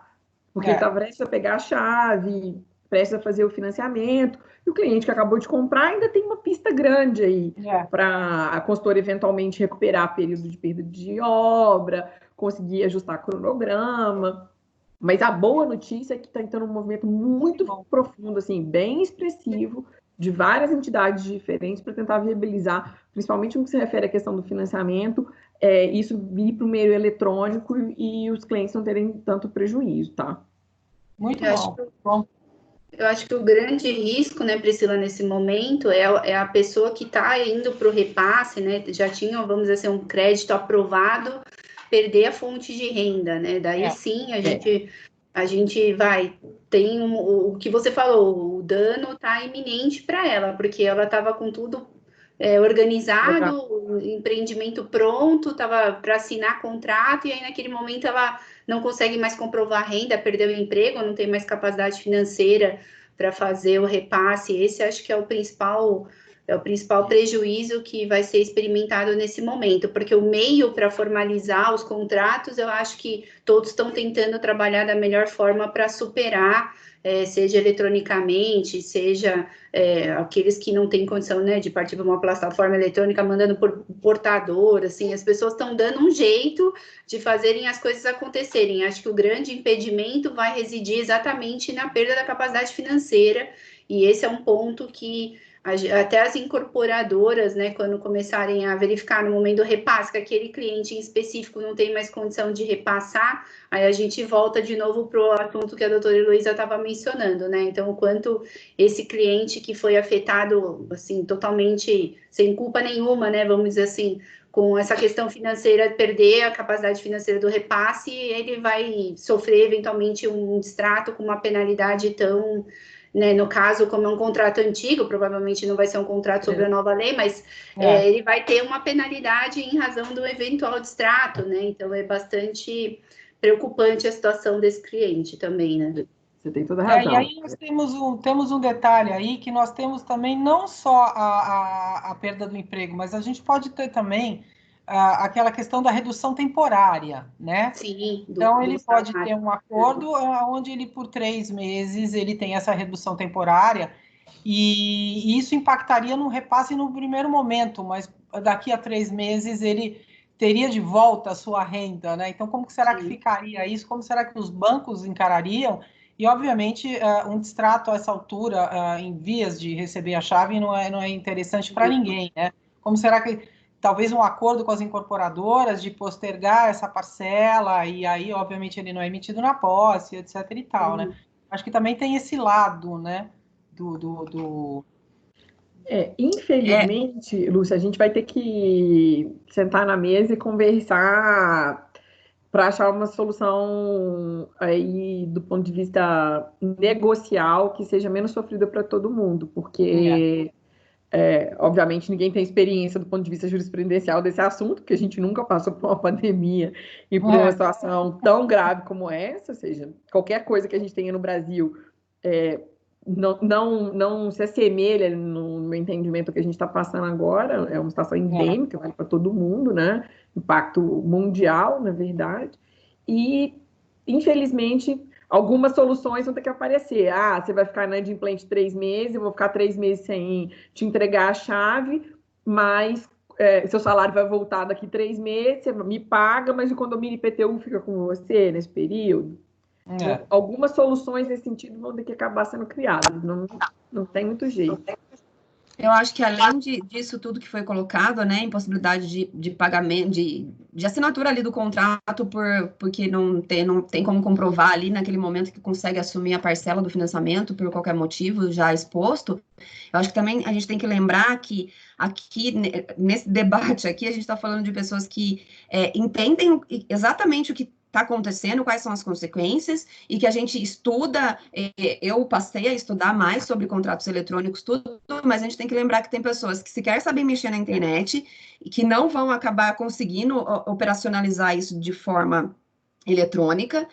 porque ele está prestes a pegar a chave, prestes a fazer o financiamento, e o cliente que acabou de comprar ainda tem uma pista grande aí para a consultora eventualmente recuperar período de perda de obra, conseguir ajustar cronograma. Mas a boa notícia é que está entrando um movimento muito profundo, assim, bem expressivo, de várias entidades diferentes para tentar viabilizar, principalmente no que se refere à questão do financiamento, isso vir para o meio eletrônico e os clientes não terem tanto prejuízo, tá? Muito bom. Eu acho que o grande risco, né, Priscila, nesse momento é a pessoa que está indo para o repasse, né, já tinha, vamos dizer assim, um crédito aprovado, perder a fonte de renda, né? Daí sim a gente tem o que você falou, o dano está iminente para ela, porque ela estava com tudo organizado, o empreendimento pronto, estava para assinar contrato, e aí naquele momento ela não consegue mais comprovar a renda, perdeu o emprego, não tem mais capacidade financeira para fazer o repasse. Esse acho que é o principal prejuízo que vai ser experimentado nesse momento, porque o meio para formalizar os contratos, eu acho que todos estão tentando trabalhar da melhor forma para superar, seja eletronicamente, seja aqueles que não têm condição, né, de partir para uma plataforma eletrônica, mandando por portador, assim, as pessoas estão dando um jeito de fazerem as coisas acontecerem. Acho que o grande impedimento vai residir exatamente na perda da capacidade financeira, e esse é um ponto que até as incorporadoras, né, quando começarem a verificar no momento do repasse que aquele cliente em específico não tem mais condição de repassar, aí a gente volta de novo para o assunto que a doutora Heloísa estava mencionando, né? Então, o quanto esse cliente que foi afetado, assim, totalmente sem culpa nenhuma, né, vamos dizer assim, com essa questão financeira, perder a capacidade financeira do repasse, ele vai sofrer eventualmente um distrato com uma penalidade tão... Né, no caso, como é um contrato antigo, provavelmente não vai ser um contrato sobre a nova lei, mas ele vai ter uma penalidade em razão do eventual distrato, né? Então, é bastante preocupante a situação desse cliente também, né? Você tem toda a razão. E aí nós temos um detalhe aí, que nós temos também não só a perda do emprego, mas a gente pode ter também aquela questão da redução temporária, né? Sim. Então, ele pode ter um acordo onde ele, por 3 meses, ele tem essa redução temporária, e isso impactaria no repasse no primeiro momento, mas daqui a 3 meses ele teria de volta a sua renda, né? Então, como será que ficaria isso? Como será que os bancos encarariam? E, obviamente, um distrato a essa altura, em vias de receber a chave, não é interessante para ninguém, né? Como será que talvez um acordo com as incorporadoras de postergar essa parcela, e aí, obviamente, ele não é emitido na posse, etc. e tal, né? Acho que também tem esse lado, né? Infelizmente, Lúcia, a gente vai ter que sentar na mesa e conversar para achar uma solução aí do ponto de vista negocial que seja menos sofrida para todo mundo, porque obviamente ninguém tem experiência do ponto de vista jurisprudencial desse assunto, porque a gente nunca passou por uma pandemia e por uma situação tão grave como essa, ou seja, qualquer coisa que a gente tenha no Brasil não se assemelha, no meu entendimento, que a gente está passando agora. É uma situação endêmica, vale para todo mundo, né? Impacto mundial, na verdade. E, infelizmente, algumas soluções vão ter que aparecer. Você vai ficar inadimplente 3 meses, eu vou ficar 3 meses sem te entregar a chave, mas seu salário vai voltar daqui 3 meses, você me paga, mas o condomínio IPTU fica com você nesse período. Então, algumas soluções nesse sentido vão ter que acabar sendo criadas, não tem muito jeito. Eu acho que além disso tudo que foi colocado, né, impossibilidade de pagamento, de assinatura ali do contrato, porque não tem como comprovar ali naquele momento que consegue assumir a parcela do financiamento por qualquer motivo já exposto, eu acho que também a gente tem que lembrar que aqui, nesse debate aqui, a gente está falando de pessoas que entendem exatamente o que está acontecendo, quais são as consequências, e que a gente estuda, eu passei a estudar mais sobre contratos eletrônicos, tudo, mas a gente tem que lembrar que tem pessoas que sequer sabem mexer na internet e que não vão acabar conseguindo operacionalizar isso de forma eletrônica.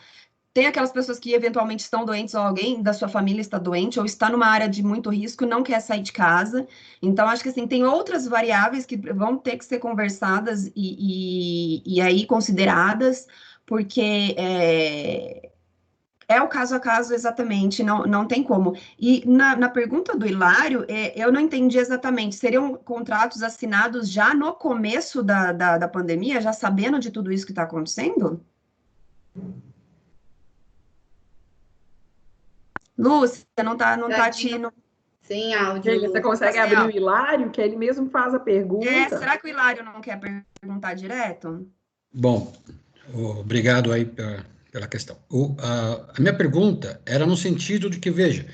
Tem aquelas pessoas que eventualmente estão doentes, ou alguém da sua família está doente, ou está numa área de muito risco, não quer sair de casa. Então, acho que assim, tem outras variáveis que vão ter que ser conversadas e aí consideradas, porque é o caso a caso exatamente, não tem como. E na pergunta do Hilário, eu não entendi exatamente, seriam contratos assinados já no começo da pandemia, já sabendo de tudo isso que está acontecendo? Lúcia, não tá te... Sem áudio. Você consegue abrir o Hilário, que ele mesmo faz a pergunta? Será que o Hilário não quer perguntar direto? Bom, obrigado aí pela questão. A minha pergunta era no sentido de que, veja,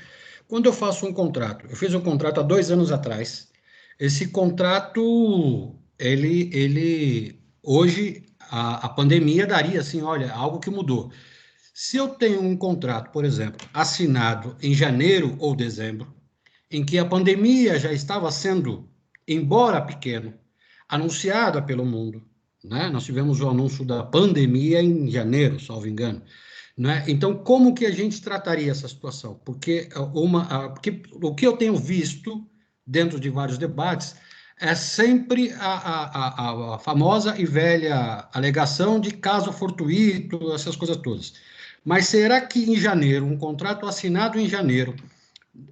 quando eu faço um contrato, eu fiz um contrato há 2 anos atrás, esse contrato, ele hoje, a pandemia daria, assim, olha, algo que mudou. Se eu tenho um contrato, por exemplo, assinado em janeiro ou dezembro, em que a pandemia já estava sendo, embora pequeno, anunciada pelo mundo, né? Nós tivemos o anúncio da pandemia em janeiro, salvo engano, né? Então, como que a gente trataria essa situação? Porque o que eu tenho visto dentro de vários debates é sempre a famosa e velha alegação de caso fortuito, essas coisas todas. Mas será que em janeiro, um contrato assinado em janeiro,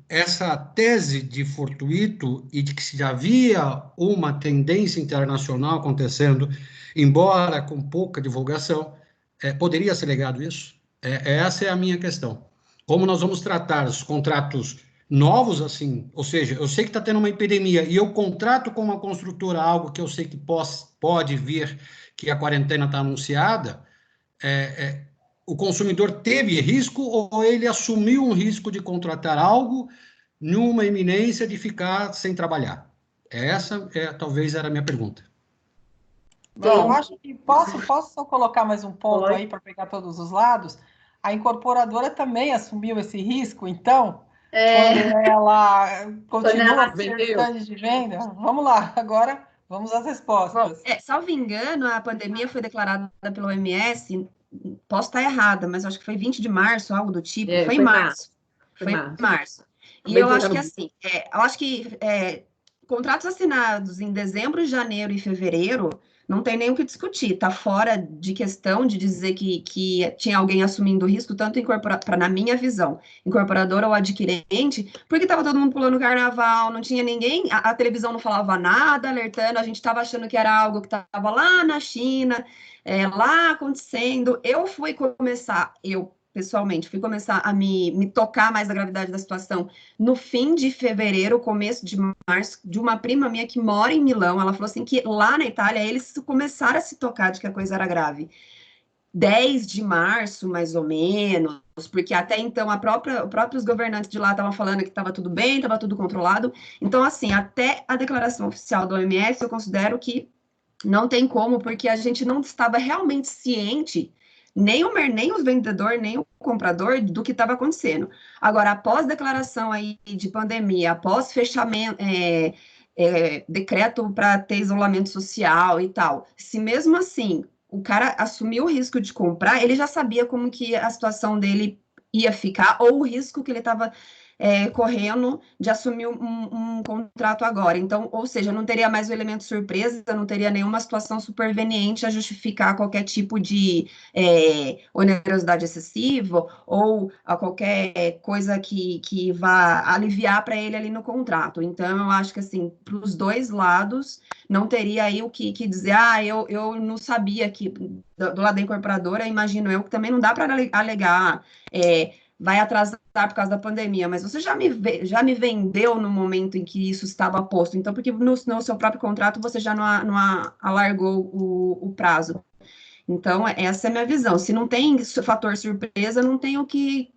essa tese de fortuito e de que já havia uma tendência internacional acontecendo, embora com pouca divulgação, poderia ser legado isso? Essa é a minha questão. Como nós vamos tratar os contratos novos, assim, ou seja, eu sei que está tendo uma epidemia e eu contrato com uma construtora algo que eu sei que pode vir, que a quarentena está anunciada, o consumidor teve risco ou ele assumiu um risco de contratar algo numa iminência de ficar sem trabalhar? Essa talvez era a minha pergunta. Bom, eu acho que posso só colocar mais um ponto aí para pegar todos os lados. A incorporadora também assumiu esse risco, então, quando ela continua participando de venda. Vamos lá, agora vamos às respostas. Salvo engano, a pandemia foi declarada pela OMS posso estar errada, mas acho que foi 20 de março, algo do tipo, foi em Foi março. Foi Foi em março. E Acabei eu de acho olhar que no- assim, eu acho que contratos assinados em dezembro, janeiro e fevereiro não tem nem o que discutir, tá fora de questão de dizer que tinha alguém assumindo o risco, tanto na minha visão, incorporadora ou adquirente, porque estava todo mundo pulando carnaval, não tinha ninguém, a televisão não falava nada, alertando, a gente estava achando que era algo que estava lá na China, lá acontecendo. Eu pessoalmente, fui começar a me tocar mais da gravidade da situação no fim de fevereiro, começo de março, de uma prima minha que mora em Milão. Ela falou assim que lá na Itália eles começaram a se tocar de que a coisa era grave. 10 de março, mais ou menos, porque até então os próprios governantes de lá estavam falando que estava tudo bem, estava tudo controlado. Então, assim, até a declaração oficial do OMS, eu considero que não tem como, porque a gente não estava realmente ciente, nem os vendedores, nem o comprador, do que estava acontecendo. Agora, após declaração aí de pandemia, após fechamento, decreto para ter isolamento social e tal, se mesmo assim o cara assumiu o risco de comprar, ele já sabia como que a situação dele ia ficar, ou o risco que ele estava correndo de assumir um contrato agora. Então, ou seja, não teria mais o elemento surpresa, não teria nenhuma situação superveniente a justificar qualquer tipo de onerosidade excessiva ou a qualquer coisa que vá aliviar para ele ali no contrato. Então, eu acho que, assim, para os dois lados, não teria aí o que dizer, eu não sabia que, do lado da incorporadora, imagino eu, que também não dá para alegar vai atrasar por causa da pandemia, mas você já me vendeu no momento em que isso estava posto, então porque no seu próprio contrato você já não alargou o prazo. Então, essa é a minha visão. Se não tem fator surpresa, não tem o que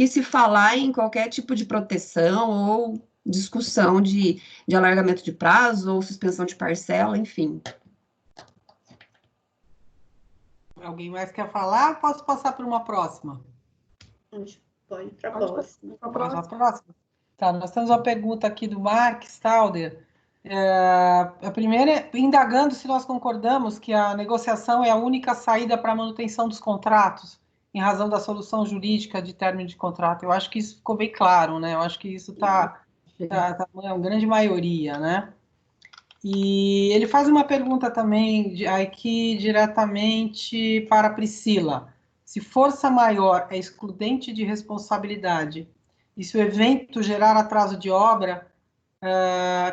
se falar em qualquer tipo de proteção ou discussão de alargamento de prazo ou suspensão de parcela, enfim. Alguém mais quer falar? Posso passar para uma próxima? Pode ir para a próxima. Tá, nós temos uma pergunta aqui do Mark Stalder. A primeira é indagando se nós concordamos que a negociação é a única saída para a manutenção dos contratos, em razão da solução jurídica de término de contrato. Eu acho que isso ficou bem claro, né? Eu acho que isso está uma grande maioria, né? E ele faz uma pergunta também aqui diretamente para a Priscila. Se força maior é excludente de responsabilidade e se o evento gerar atraso de obra,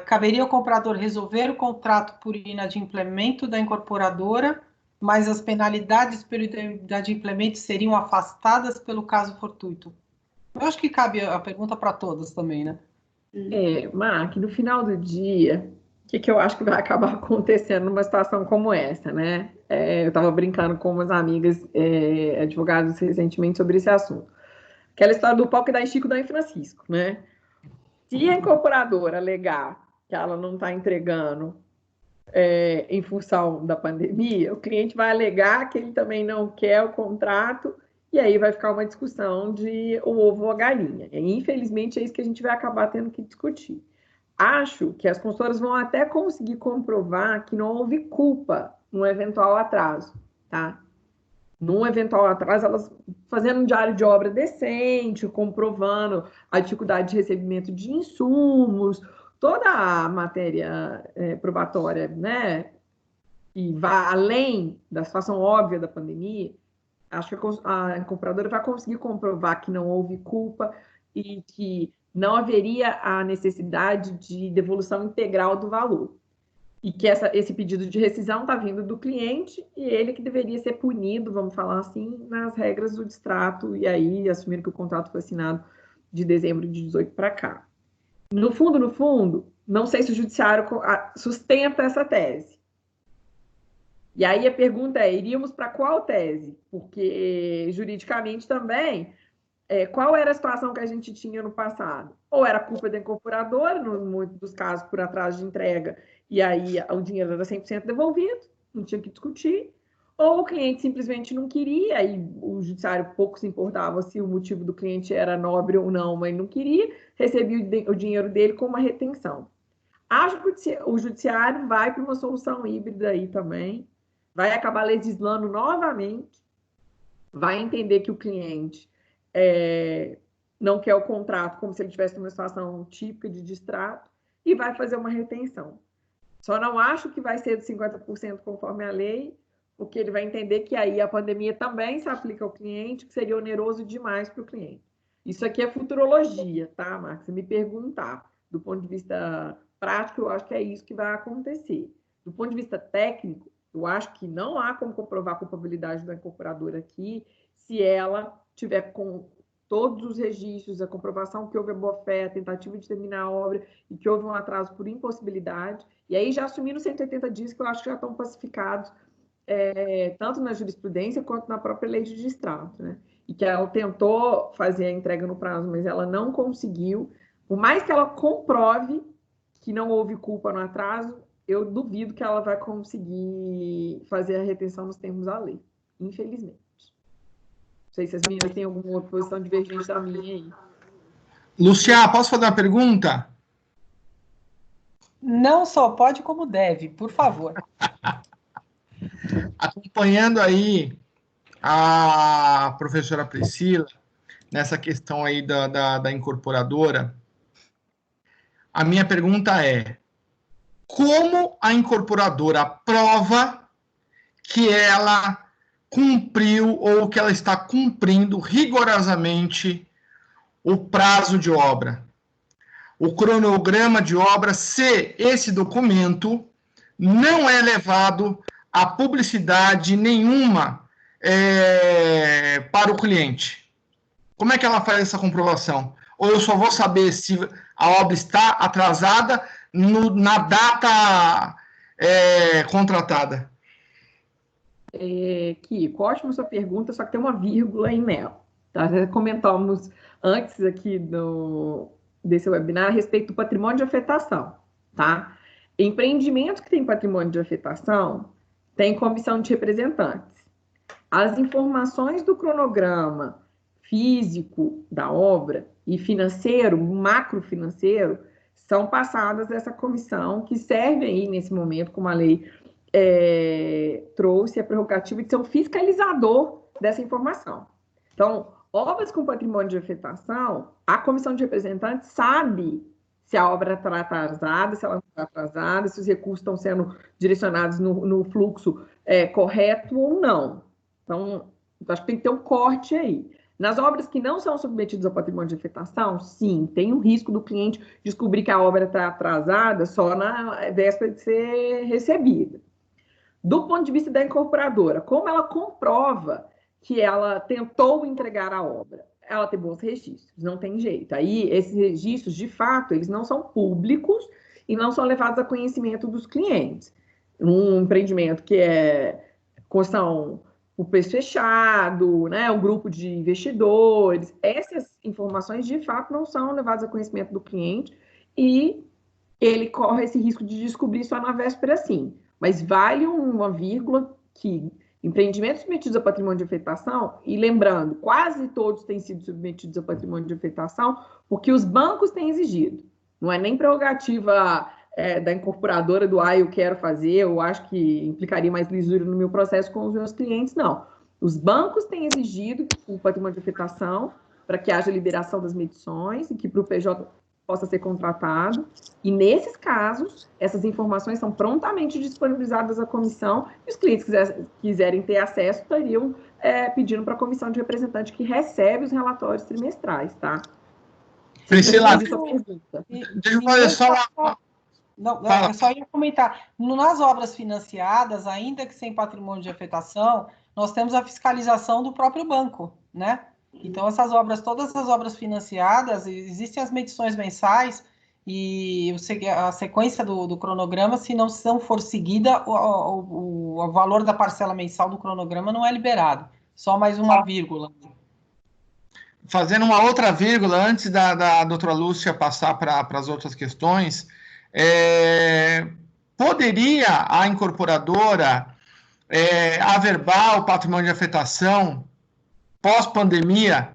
caberia ao comprador resolver o contrato por inadimplemento da incorporadora, mas as penalidades pelo inadimplemento seriam afastadas pelo caso fortuito. Eu acho que cabe a pergunta para todos também, né? Mark, no final do dia, o que eu acho que vai acabar acontecendo numa situação como essa, né? Eu estava brincando com umas amigas advogados recentemente sobre esse assunto. Aquela história do pau que dá em Chico, dá em Francisco, né? Se a incorporadora alegar que ela não está entregando em função da pandemia, o cliente vai alegar que ele também não quer o contrato e aí vai ficar uma discussão de o ovo ou a galinha. E, infelizmente, é isso que a gente vai acabar tendo que discutir. Acho que as consultoras vão até conseguir comprovar que não houve culpa no eventual atraso, tá? Num eventual atraso, elas fazendo um diário de obra decente, comprovando a dificuldade de recebimento de insumos, toda a matéria probatória, né, e vá além da situação óbvia da pandemia, acho que a incorporadora vai conseguir comprovar que não houve culpa e que não haveria a necessidade de devolução integral do valor. E que esse pedido de rescisão está vindo do cliente e ele que deveria ser punido, vamos falar assim, nas regras do distrato, e aí assumir que o contrato foi assinado de dezembro de 18 para cá. No fundo, não sei se o judiciário sustenta essa tese. E aí a pergunta é, iríamos para qual tese? Porque juridicamente também, qual era a situação que a gente tinha no passado? Ou era culpa da incorporadora, no muitos dos casos por atraso de entrega, e aí o dinheiro era 100% devolvido, não tinha que discutir, ou o cliente simplesmente não queria, e o judiciário pouco se importava se o motivo do cliente era nobre ou não, mas não queria, recebia o dinheiro dele com uma retenção. Acho que o judiciário vai para uma solução híbrida aí também, vai acabar legislando novamente vai entender que o cliente não quer o contrato como se ele estivesse numa situação típica de distrato e vai fazer uma retenção. Só não acho que vai ser de 50% conforme a lei, porque ele vai entender que aí a pandemia também se aplica ao cliente, que seria oneroso demais para o cliente. Isso aqui é futurologia, tá, Marcos? Se me perguntar, do ponto de vista prático, eu acho que é isso que vai acontecer. Do ponto de vista técnico, eu acho que não há como comprovar a culpabilidade da incorporadora aqui se ela tiver com todos os registros, a comprovação que houve a boa-fé, a tentativa de terminar a obra e que houve um atraso por impossibilidade. E aí já assumiram 180 dias que eu acho que já estão pacificados, tanto na jurisprudência quanto na própria lei de distrato, né? E que ela tentou fazer a entrega no prazo, mas ela não conseguiu. Por mais que ela comprove que não houve culpa no atraso, eu duvido que ela vai conseguir fazer a retenção nos termos da lei, infelizmente. Não sei se as meninas têm alguma posição divergente da minha aí. Luciana, posso fazer uma pergunta? Não só pode, como deve, por favor. Acompanhando aí a professora Priscila, nessa questão aí da incorporadora, a minha pergunta é: como a incorporadora prova que ela cumpriu ou que ela está cumprindo rigorosamente o prazo de obra, o cronograma de obra, se esse documento não é levado a publicidade nenhuma para o cliente? Como é que ela faz essa comprovação? Ou eu só vou saber se a obra está atrasada na data contratada? Kiko, ótima sua pergunta, só que tem uma vírgula aí nela. Tá? Já comentamos antes aqui desse webinar a respeito do patrimônio de afetação. Tá? Empreendimentos que têm patrimônio de afetação têm comissão de representantes. As informações do cronograma físico da obra e financeiro, macrofinanceiro, são passadas a essa comissão que serve aí, nesse momento, como a lei trouxe a prerrogativa de ser um fiscalizador dessa informação. Então, obras com patrimônio de afetação, a comissão de representantes sabe se a obra está atrasada, se ela não está atrasada, se os recursos estão sendo direcionados no fluxo correto ou não. Então, acho que tem que ter um corte aí. Nas obras que não são submetidas ao patrimônio de afetação, sim, tem o risco do cliente descobrir que a obra está atrasada só na véspera de ser recebida. Do ponto de vista da incorporadora, como ela comprova que ela tentou entregar a obra? Ela tem bons registros, não tem jeito. Aí, esses registros, de fato, eles não são públicos e não são levados a conhecimento dos clientes. Um empreendimento que é construção por preço fechado, né, um grupo de investidores, essas informações, de fato, não são levadas a conhecimento do cliente e ele corre esse risco de descobrir só na véspera, sim. Mas vale uma vírgula que empreendimentos submetidos a patrimônio de afetação, e lembrando, quase todos têm sido submetidos a patrimônio de afetação, porque os bancos têm exigido. Não é nem prerrogativa da incorporadora do eu quero fazer, eu acho que implicaria mais lisura no meu processo com os meus clientes, não. Os bancos têm exigido o patrimônio de afetação para que haja liberação das medições e que para o PJ possa ser contratado, e nesses casos, essas informações são prontamente disponibilizadas à comissão, e os clientes quiserem ter acesso, estariam pedindo para a comissão de representante que recebe os relatórios trimestrais, tá? Priscila, deixa eu fazer só uma... Não, eu só ia comentar. Nas obras financiadas, ainda que sem patrimônio de afetação, nós temos a fiscalização do próprio banco, né? Então, todas as obras financiadas, existem as medições mensais e a sequência do cronograma, se não for seguida, o valor da parcela mensal do cronograma não é liberado. Só mais uma vírgula. Fazendo uma outra vírgula, antes da doutora Lúcia passar para as outras questões, poderia a incorporadora averbar o patrimônio de afetação pós-pandemia,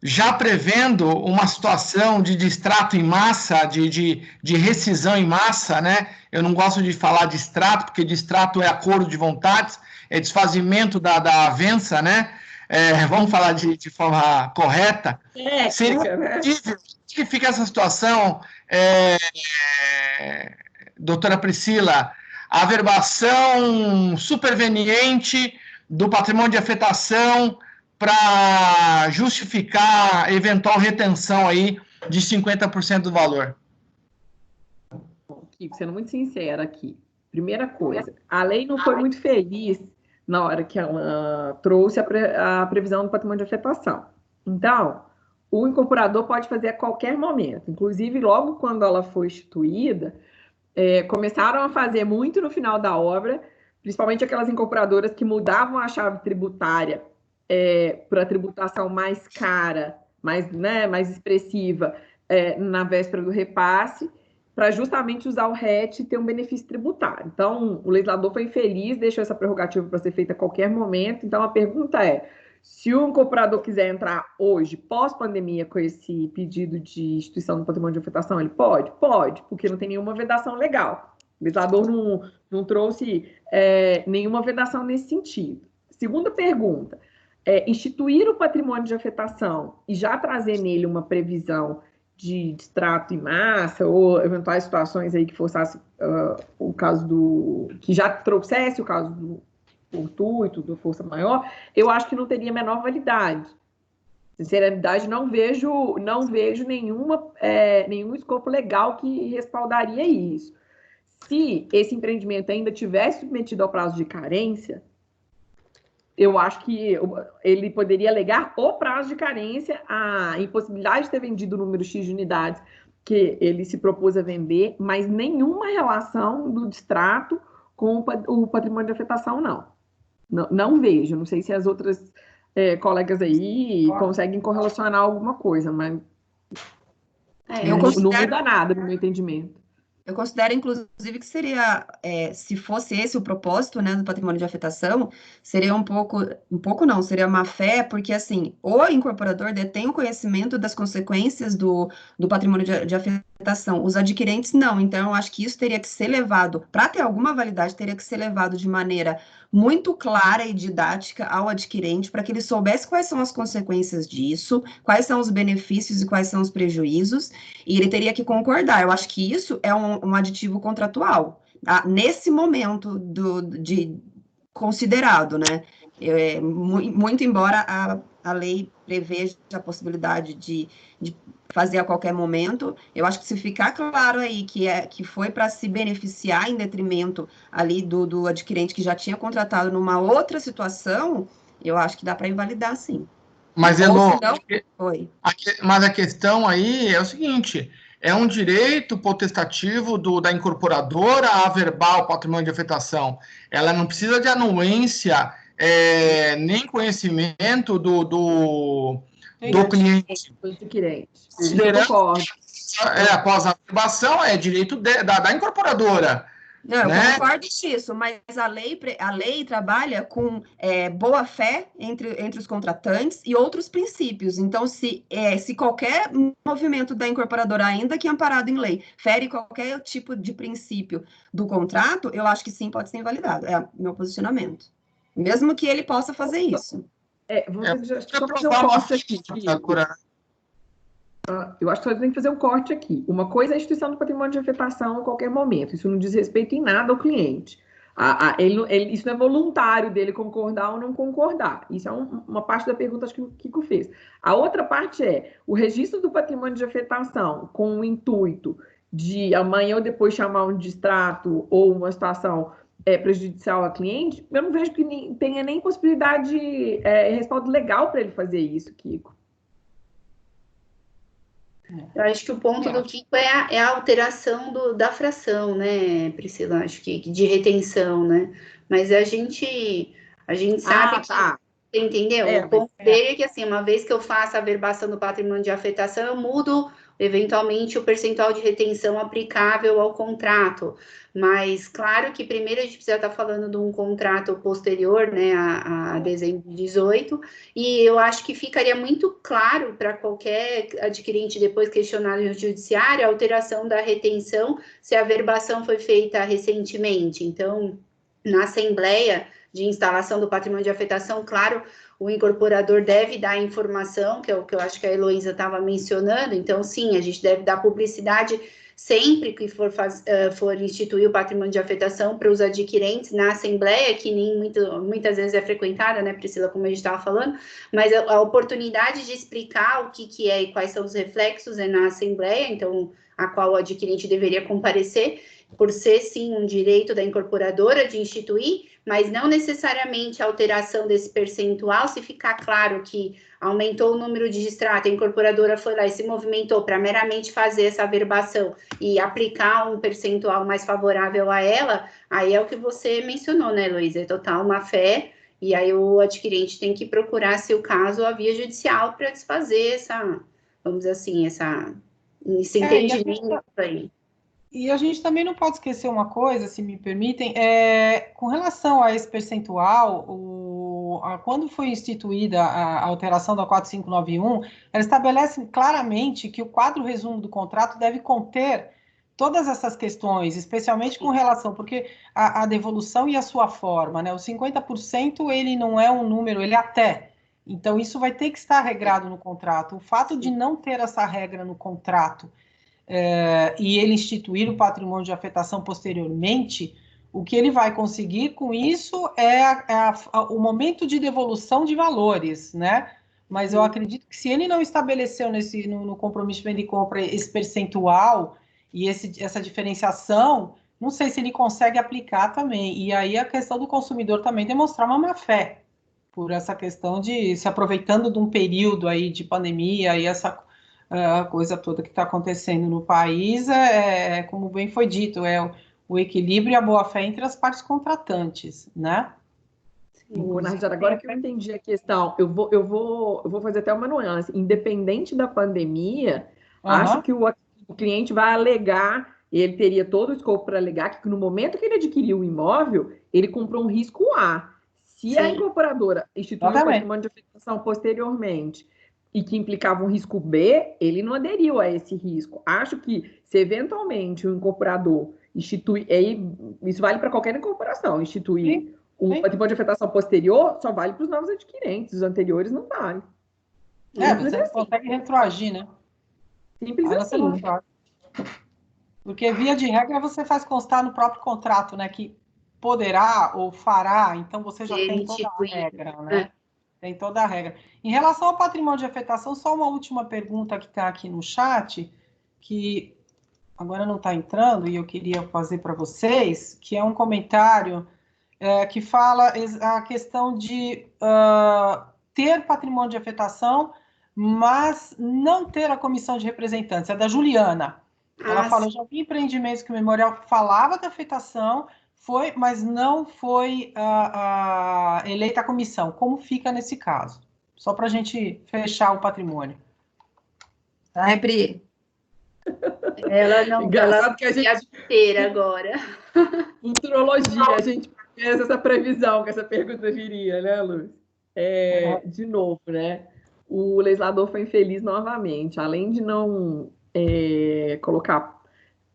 já prevendo uma situação de distrato em massa, de rescisão em massa, né? Eu não gosto de falar de distrato, porque distrato é acordo de vontades, é desfazimento da avença, né? vamos falar de forma correta, Técnica, né? Que fica essa situação, doutora Priscila, a averbação superveniente do patrimônio de afetação para justificar eventual retenção aí de 50% do valor. Kiko, sendo muito sincera aqui, primeira coisa, a lei não foi muito feliz na hora que ela trouxe a previsão do patrimônio de afetação. Então, o incorporador pode fazer a qualquer momento. Inclusive, logo quando ela foi instituída, começaram a fazer muito no final da obra, principalmente aquelas incorporadoras que mudavam a chave tributária para a tributação mais cara, mais expressiva, na véspera do repasse, para justamente usar o RET e ter um benefício tributário. Então, o legislador foi infeliz, deixou essa prerrogativa para ser feita a qualquer momento. Então, a pergunta é, se o incorporador quiser entrar hoje, pós-pandemia, com esse pedido de instituição do patrimônio de afetação, ele pode? Pode, porque não tem nenhuma vedação legal. O legislador não trouxe nenhuma vedação nesse sentido. Segunda pergunta, instituir o patrimônio de afetação e já trazer nele uma previsão de distrato em massa ou eventuais situações aí que forçasse o caso que já trouxesse o caso do fortuito, do força maior, eu acho que não teria a menor validade. Sinceridade, não vejo nenhum escopo legal que respaldaria isso. Se esse empreendimento ainda tivesse submetido ao prazo de carência, eu acho que ele poderia alegar o prazo de carência, a impossibilidade de ter vendido o número X de unidades que ele se propôs a vender, mas nenhuma relação do distrato com o patrimônio de afetação, não. Não vejo. Não sei se as outras colegas aí conseguem correlacionar alguma coisa, mas não muda nada no meu entendimento. Eu considero, inclusive, que seria, se fosse esse o propósito, né, do patrimônio de afetação, seria seria uma fé, porque, assim, o incorporador detém o conhecimento das consequências do patrimônio de afetação, os adquirentes não, então, eu acho que isso teria que ser levado, para ter alguma validade, teria que ser levado de maneira muito clara e didática ao adquirente, para que ele soubesse quais são as consequências disso, quais são os benefícios e quais são os prejuízos, e ele teria que concordar. Eu acho que isso é um aditivo contratual, nesse momento considerado, né? Muito embora a lei preveja a possibilidade de fazer a qualquer momento, eu acho que se ficar claro aí que foi para se beneficiar em detrimento ali do adquirente que já tinha contratado numa outra situação, eu acho que dá para invalidar, sim. Mas, Elô, mas a questão aí é o seguinte, é um direito potestativo da incorporadora a averbar o patrimônio de afetação. Ela não precisa de anuência, nem conhecimento do cliente. Após a averbação, é direito da incorporadora. Não, eu concordo disso, mas a lei trabalha com boa-fé entre os contratantes e outros princípios. Então, se qualquer movimento da incorporadora, ainda que amparado em lei, fere qualquer tipo de princípio do contrato, eu acho que sim, pode ser invalidado. É o meu posicionamento. Mesmo que ele possa fazer isso. Só fazer um corte aqui. Eu acho que tem que fazer um corte aqui. Uma coisa é a instituição do patrimônio de afetação a qualquer momento. Isso não diz respeito em nada ao cliente. Isso não é voluntário dele concordar ou não concordar. Isso é uma parte da pergunta que o Kiko fez. A outra parte é o registro do patrimônio de afetação com o intuito de amanhã ou depois chamar um distrato ou uma situação prejudicial ao cliente. Eu não vejo que tenha nem possibilidade de respaldo legal para ele fazer isso, Kiko. Eu acho que o ponto do Kiko é a alteração da fração, né, Priscila? Acho que de retenção, né? Mas a gente sabe que, entendeu? O ponto dele é que, assim, uma vez que eu faço a averbação do patrimônio de afetação, eu mudo, eventualmente, o percentual de retenção aplicável ao contrato. Mas, claro que primeiro a gente precisa estar falando de um contrato posterior, né, a dezembro de 18, e eu acho que ficaria muito claro para qualquer adquirente depois questionado no judiciário a alteração da retenção se a averbação foi feita recentemente. Então, na Assembleia, de instalação do patrimônio de afetação, claro, o incorporador deve dar informação, que é o que eu acho que a Heloísa estava mencionando, então, sim, a gente deve dar publicidade sempre que for instituir o patrimônio de afetação para os adquirentes na Assembleia, que nem muitas vezes é frequentada, né, Priscila, como a gente estava falando, mas a oportunidade de explicar o que é e quais são os reflexos é na Assembleia, então, a qual o adquirente deveria comparecer, por ser, sim, um direito da incorporadora de instituir, mas não necessariamente a alteração desse percentual, se ficar claro que aumentou o número de distrato, a incorporadora foi lá e se movimentou para meramente fazer essa averbação e aplicar um percentual mais favorável a ela, aí é o que você mencionou, né, Luísa? É total má fé, e aí o adquirente tem que procurar, se o caso, a via judicial para desfazer essa, vamos dizer assim, esse entendimento aí. E a gente também não pode esquecer uma coisa, se me permitem, com relação a esse percentual, quando foi instituída a alteração da 4591, ela estabelece claramente que o quadro resumo do contrato deve conter todas essas questões, especialmente com relação, porque a devolução e a sua forma, né? O 50% ele não é um número, ele é até. Então, isso vai ter que estar regrado no contrato. O fato de não ter essa regra no contrato, e ele instituir o patrimônio de afetação posteriormente, o que ele vai conseguir com isso é o momento de devolução de valores, né? Mas eu acredito que se ele não estabeleceu no compromisso de venda e compra esse percentual e essa diferenciação, não sei se ele consegue aplicar também. E aí a questão do consumidor também demonstrar uma má-fé, por essa questão de se aproveitando de um período aí de pandemia e essa a coisa toda que está acontecendo no país, como bem foi dito, o equilíbrio e a boa-fé entre as partes contratantes, né? Narjara, agora que eu entendi a questão, eu vou fazer até uma nuance. Independente da pandemia, acho que o cliente vai alegar, ele teria todo o escopo para alegar que no momento que ele adquiriu o imóvel, ele comprou um risco A. Se a incorporadora instituiu o patrimônio de afetação posteriormente e que implicava um risco B, ele não aderiu a esse risco. Acho que, se eventualmente o incorporador institui, isso vale para qualquer incorporação, instituir o patrimônio de afetação posterior, só vale para os novos adquirentes, os anteriores não valem. Você não consegue retroagir, né? Simples assim. Porque, via de regra, você faz constar no próprio contrato, né, que poderá ou fará, então você já tem toda a regra, né? Tem toda a regra. Em relação ao patrimônio de afetação, só uma última pergunta que está aqui no chat, que agora não está entrando e eu queria fazer para vocês, que é um comentário que fala a questão de ter patrimônio de afetação, mas não ter a comissão de representantes. É da Juliana. Ela fala, eu já vi empreendimentos que o memorial falava da afetação, mas não foi eleita a comissão. Como fica nesse caso? Só para a gente fechar o patrimônio. Tá, Pri? Ela não... Engraçado que a gente... inteira agora. Futurologia, a gente fez essa previsão que essa pergunta viria, né, Luz? De novo, né? O legislador foi infeliz novamente. Além de não colocar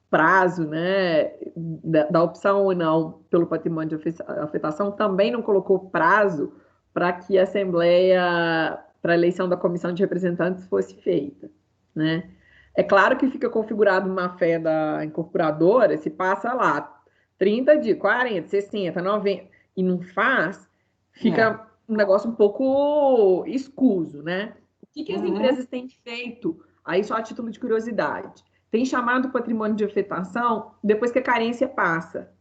prazo, né, da opção ou não pelo patrimônio de afetação, também não colocou prazo para que a Assembleia, para a eleição da comissão de representantes fosse feita, né? É claro que fica configurado uma fé da incorporadora, se passa lá 30 dias, 40, 60, 90, e não faz, fica um negócio um pouco escuso, né? O que as empresas têm feito? Aí só a título de curiosidade. Tem chamado o patrimônio de afetação depois que a carência passa.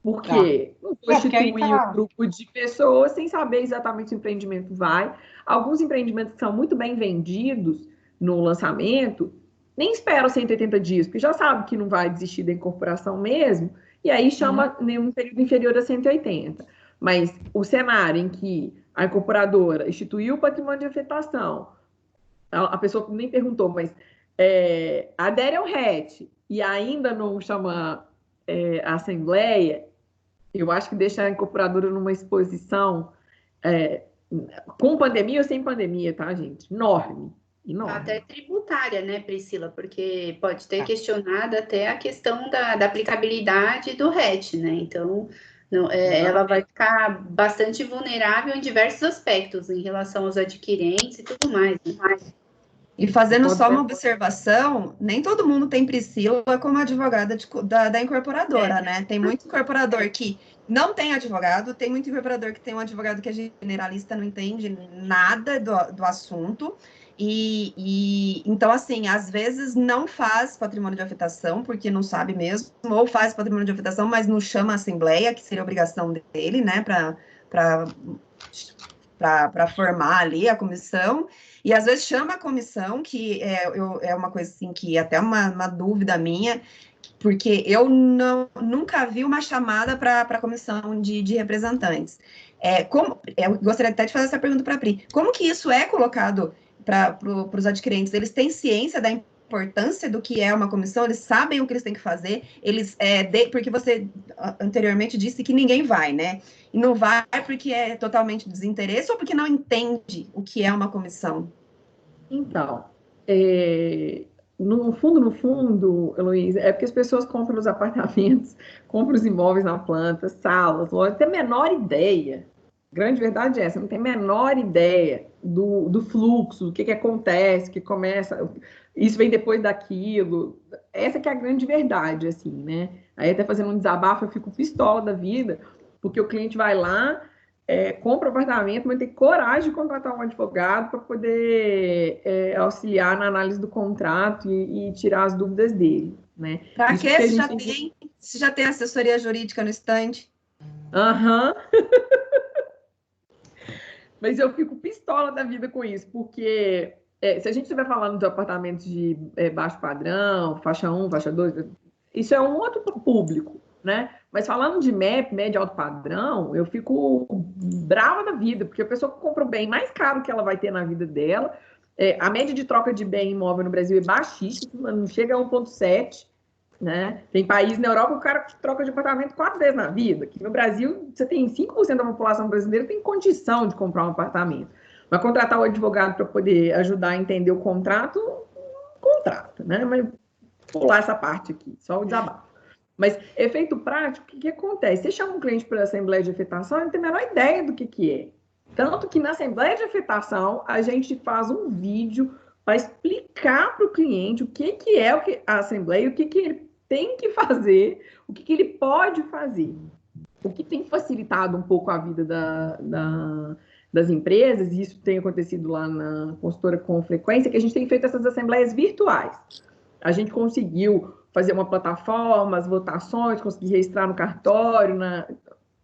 Por quê? Não vou instituir um grupo de pessoas sem saber exatamente se o empreendimento vai. Alguns empreendimentos que são muito bem vendidos no lançamento, nem esperam 180 dias, porque já sabe que não vai desistir da incorporação mesmo, e aí chama um período inferior a 180. Mas o cenário em que a incorporadora instituiu o patrimônio de afetação, a pessoa nem perguntou, mas adere ao RET e ainda não chama a Assembleia, eu acho que deixa a incorporadora numa exposição com pandemia ou sem pandemia, tá, gente? Enorme. Até tributária, né, Priscila? Porque pode ter questionado até a questão da aplicabilidade do RET, né? Então, Não, ela vai ficar bastante vulnerável em diversos aspectos, em relação aos adquirentes e tudo mais, né? E fazendo só uma observação, nem todo mundo tem Priscila como advogada da incorporadora, né? Tem muito incorporador que não tem advogado, tem muito incorporador que tem um advogado que é generalista, não entende nada do assunto. Então, assim, às vezes não faz patrimônio de afetação, porque não sabe mesmo, ou faz patrimônio de afetação, mas não chama a assembleia, que seria obrigação dele, né, para formar ali a comissão, e às vezes chama a comissão, que é uma coisa assim, que até uma dúvida minha, porque eu nunca vi uma chamada para a comissão de representantes. Eu gostaria até de fazer essa pergunta para a Pri. Como que isso é colocado para os adquirentes? Eles têm ciência da importância do que é uma comissão? Eles sabem o que eles têm que fazer? Porque você anteriormente disse que ninguém vai, né? E não vai porque é totalmente desinteresse ou porque não entende o que é uma comissão? Então, no fundo, Heloísa, é porque as pessoas compram os apartamentos, compram os imóveis na planta, salas, lojas, não tem a menor ideia. Grande verdade é essa, não tem a menor ideia do fluxo, do que acontece, que começa, isso vem depois daquilo. Essa que é a grande verdade, assim, né? Aí até fazendo um desabafo, eu fico pistola da vida, porque o cliente vai lá, compra o apartamento, mas tem coragem de contratar um advogado para poder auxiliar na análise do contrato e tirar as dúvidas dele, né? Para que se já tem assessoria jurídica no estande? Aham. Mas eu fico pistola da vida com isso, porque se a gente estiver falando de apartamentos de baixo padrão, faixa 1, faixa 2, isso é um outro público, né? Mas falando de MEP, médio alto padrão, eu fico brava da vida, porque a pessoa que compra o bem mais caro que ela vai ter na vida dela, a média de troca de bem imóvel no Brasil é baixíssima, não chega a 1,7, né? Tem país na Europa que o cara troca de apartamento 4 vezes na vida. Aqui no Brasil, você tem 5% da população brasileira que tem condição de comprar um apartamento. Mas contratar o advogado para poder ajudar a entender o contrato, né? Mas pular essa parte aqui, só o desabafo. Mas, efeito prático, o que acontece? Você chama um cliente para a Assembleia de Afetação, ele não tem a menor ideia do que é. Tanto que na Assembleia de Afetação, a gente faz um vídeo para explicar para o cliente o que é a Assembleia, o que ele tem que fazer, o que ele pode fazer. O que tem facilitado um pouco a vida das empresas, e isso tem acontecido lá na consultora com frequência, que a gente tem feito essas assembleias virtuais. A gente conseguiu fazer uma plataforma, as votações, conseguir registrar no cartório,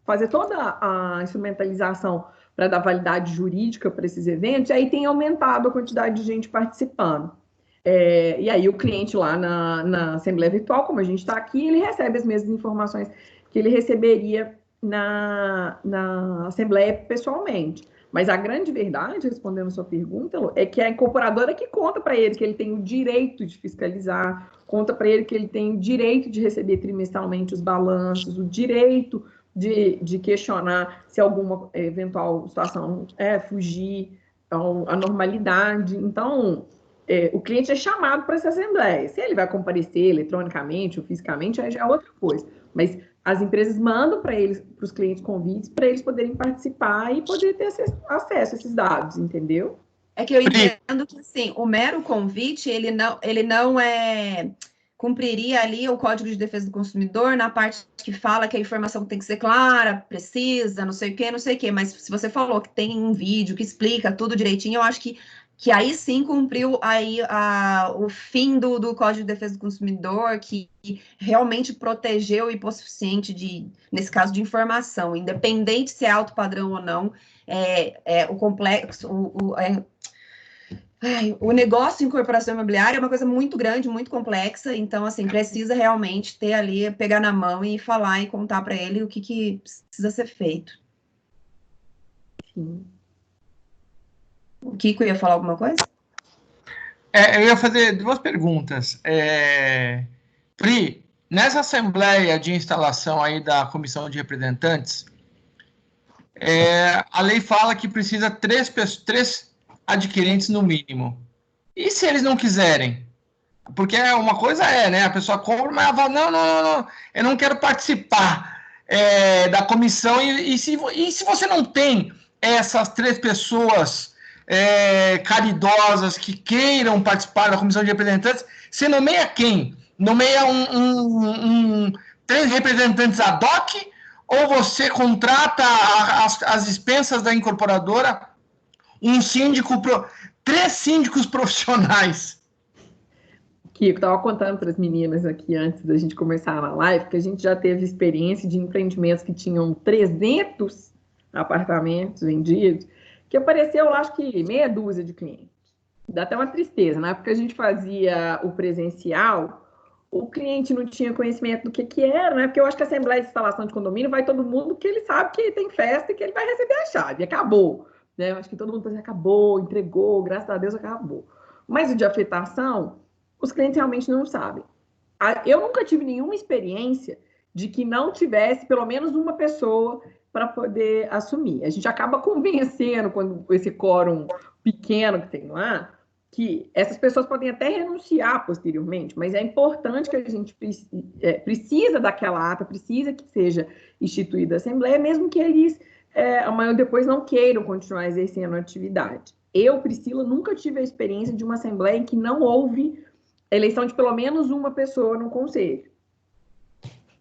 fazer toda a instrumentalização para dar validade jurídica para esses eventos, e aí tem aumentado a quantidade de gente participando. E aí o cliente lá na Assembleia Virtual, como a gente está aqui, ele recebe as mesmas informações que ele receberia na Assembleia pessoalmente. Mas a grande verdade, respondendo a sua pergunta, é que a incorporadora que conta para ele que ele tem o direito de fiscalizar, conta para ele que ele tem o direito de receber trimestralmente os balanços, o direito de questionar se alguma eventual situação fugir à normalidade. Então, o cliente é chamado para essa assembleia. Se ele vai comparecer eletronicamente ou fisicamente, aí já é outra coisa. Mas as empresas mandam para os clientes convites para eles poderem participar e poder ter acesso a esses dados, entendeu? É que eu entendo que, assim, o mero convite, ele não cumpriria ali o Código de Defesa do Consumidor na parte que fala que a informação tem que ser clara, precisa, não sei o quê, mas se você falou que tem um vídeo que explica tudo direitinho, eu acho que aí sim cumpriu aí o fim do Código de Defesa do Consumidor, que realmente protegeu o hipossuficiente nesse caso de informação, independente se é alto padrão ou não, o complexo, o negócio de incorporação imobiliária é uma coisa muito grande, muito complexa, então, assim, precisa realmente ter ali, pegar na mão e falar e contar para ele o que precisa ser feito. Sim. O Kiko ia falar alguma coisa? Eu ia fazer 2 perguntas. Pri, nessa assembleia de instalação aí da comissão de representantes, a lei fala que precisa 3 adquirentes no mínimo. E se eles não quiserem? Porque uma coisa né? A pessoa compra, mas ela fala, não, eu não quero participar. da comissão, e se você não tem essas 3 pessoas caridosas que queiram participar da comissão de representantes, você nomeia quem? Nomeia 3 representantes ad hoc, ou você contrata as expensas da incorporadora um síndico, 3 síndicos profissionais? Que eu estava contando para as meninas aqui antes da gente começar a live, que a gente já teve experiência de empreendimentos que tinham 300 apartamentos vendidos, que apareceu, acho que meia dúzia de clientes. Dá até uma tristeza, né? Porque a gente fazia o presencial, o cliente não tinha conhecimento do que era, né? Porque eu acho que a Assembleia de Instalação de Condomínio vai todo mundo que ele sabe que tem festa e que ele vai receber a chave. Acabou. Né? Eu acho que todo mundo pensa, acabou, entregou, graças a Deus acabou. Mas o de afetação, os clientes realmente não sabem. Eu nunca tive nenhuma experiência de que não tivesse pelo menos uma pessoa para poder assumir. A gente acaba convencendo, quando esse quórum pequeno que tem lá, que essas pessoas podem até renunciar posteriormente, mas é importante que a gente precisa daquela ata, precisa que seja instituída a Assembleia, mesmo que eles amanhã ou depois não queiram continuar exercendo a atividade. Eu, Priscila, nunca tive a experiência de uma Assembleia em que não houve eleição de pelo menos uma pessoa no conselho.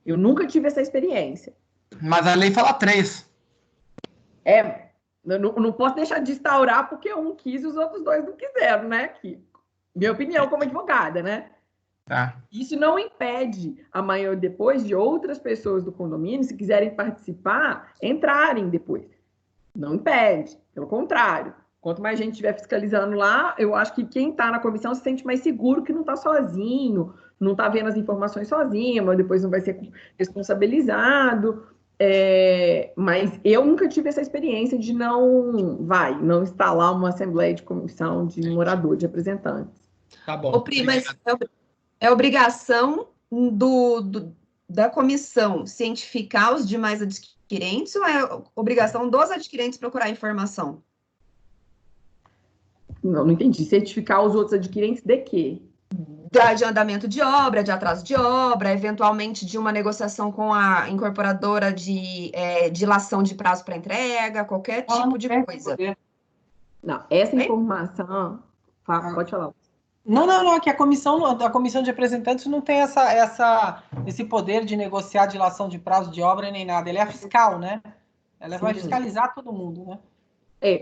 Eu nunca tive essa experiência. Mas a lei fala 3. Eu não posso deixar de instaurar porque um quis e os outros 2 não quiseram, né? Minha opinião como advogada, né? Tá. Isso não impede amanhã ou depois de outras pessoas do condomínio, se quiserem participar, entrarem depois. Não impede, pelo contrário. Quanto mais gente estiver fiscalizando lá, eu acho que quem está na comissão se sente mais seguro que não está sozinho, não está vendo as informações sozinho, mas depois não vai ser responsabilizado. Mas eu nunca tive essa experiência de não instalar uma assembleia de comissão de morador, de representantes. Tá bom. Ô, Pri, mas é obrigação da comissão cientificar os demais adquirentes ou é obrigação dos adquirentes procurar informação? Não entendi. Certificar os outros adquirentes de quê? De andamento de obra, de atraso de obra, eventualmente de uma negociação com a incorporadora de dilação de prazo para entrega, qualquer tipo de coisa. Não, essa informação... Pode falar. Não, que a comissão de representantes não tem esse poder de negociar dilação de prazo de obra nem nada. Ele é a fiscal, né? Ela vai fiscalizar todo mundo, né?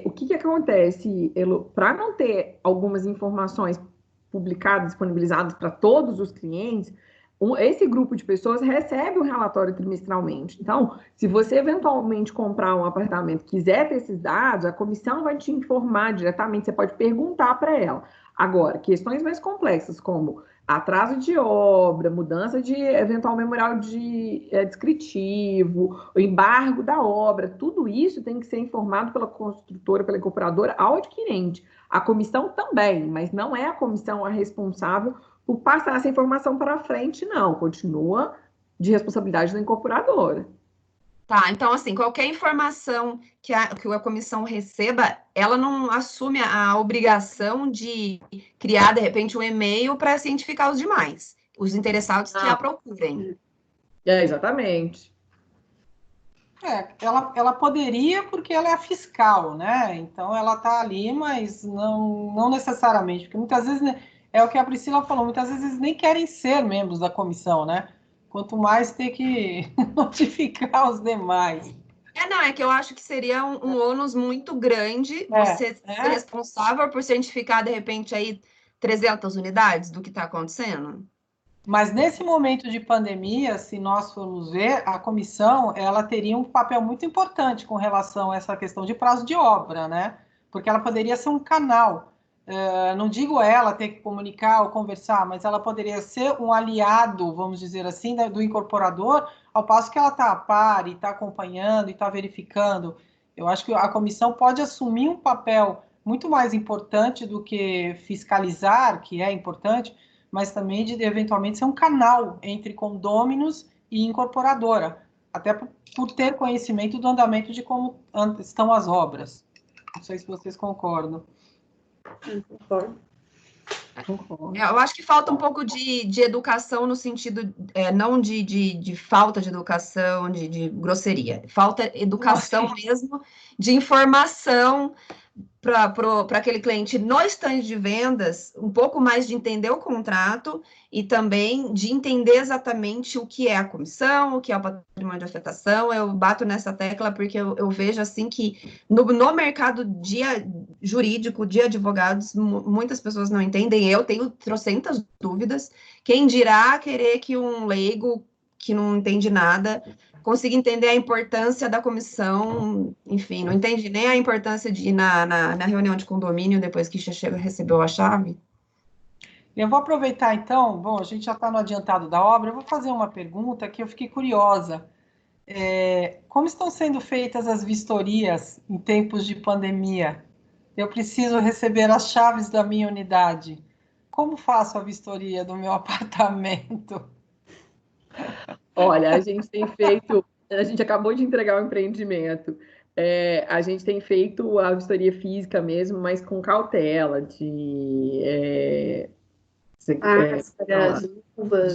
O que acontece, Elo? Para não ter algumas informações publicadas, disponibilizadas para todos os clientes, esse grupo de pessoas recebe o relatório trimestralmente. Então, se você eventualmente comprar um apartamento e quiser ter esses dados, a comissão vai te informar diretamente, você pode perguntar para ela. Agora, questões mais complexas, como atraso de obra, mudança de eventual memorial descritivo, o embargo da obra, tudo isso tem que ser informado pela construtora, pela incorporadora ao adquirente. A comissão também, mas não é a comissão a responsável por passar essa informação para frente, não. Continua de responsabilidade da incorporadora. Tá, então, assim, qualquer informação que a comissão receba, ela não assume a obrigação de criar, de repente, um e-mail para cientificar os demais, os interessados que a procurem. Exatamente. Ela poderia porque ela é a fiscal, né? Então, ela está ali, mas não necessariamente, porque muitas vezes, né, é o que a Priscila falou, muitas vezes eles nem querem ser membros da comissão, né? Quanto mais ter que notificar os demais. É que eu acho que seria um ônus muito grande você ser responsável por certificar, de repente, aí 300 unidades do que está acontecendo. Mas nesse momento de pandemia, se nós formos ver, a comissão ela teria um papel muito importante com relação a essa questão de prazo de obra, né? Porque ela poderia ser um canal. Não digo ela ter que comunicar ou conversar, mas ela poderia ser um aliado, vamos dizer assim, do incorporador, ao passo que ela está a par e está acompanhando e está verificando. Eu acho que a comissão pode assumir um papel muito mais importante do que fiscalizar, que é importante, mas também de eventualmente ser um canal entre condôminos e incorporadora, até por ter conhecimento do andamento de como estão as obras. Não sei se vocês concordam. Concordo. Eu acho que falta um pouco de educação no sentido, não de falta de educação, de grosseria. Falta educação mesmo, de informação para aquele cliente no stand de vendas, um pouco mais de entender o contrato e também de entender exatamente o que é a comissão, o que é o patrimônio de afetação. Eu bato nessa tecla porque eu vejo assim que no mercado jurídico de advogados, muitas pessoas não entendem. Eu tenho trocentas dúvidas. Quem dirá querer que um leigo que não entende nada consiga entender a importância da comissão, enfim, não entende nem a importância de ir na reunião de condomínio depois que recebeu a chave. Eu vou aproveitar, então, bom, a gente já está no adiantado da obra, eu vou fazer uma pergunta que eu fiquei curiosa. Como estão sendo feitas as vistorias em tempos de pandemia? Eu preciso receber as chaves da minha unidade. Como faço a vistoria do meu apartamento? Olha, a gente acabou de entregar o empreendimento. A gente tem feito a vistoria física mesmo, mas com cautela,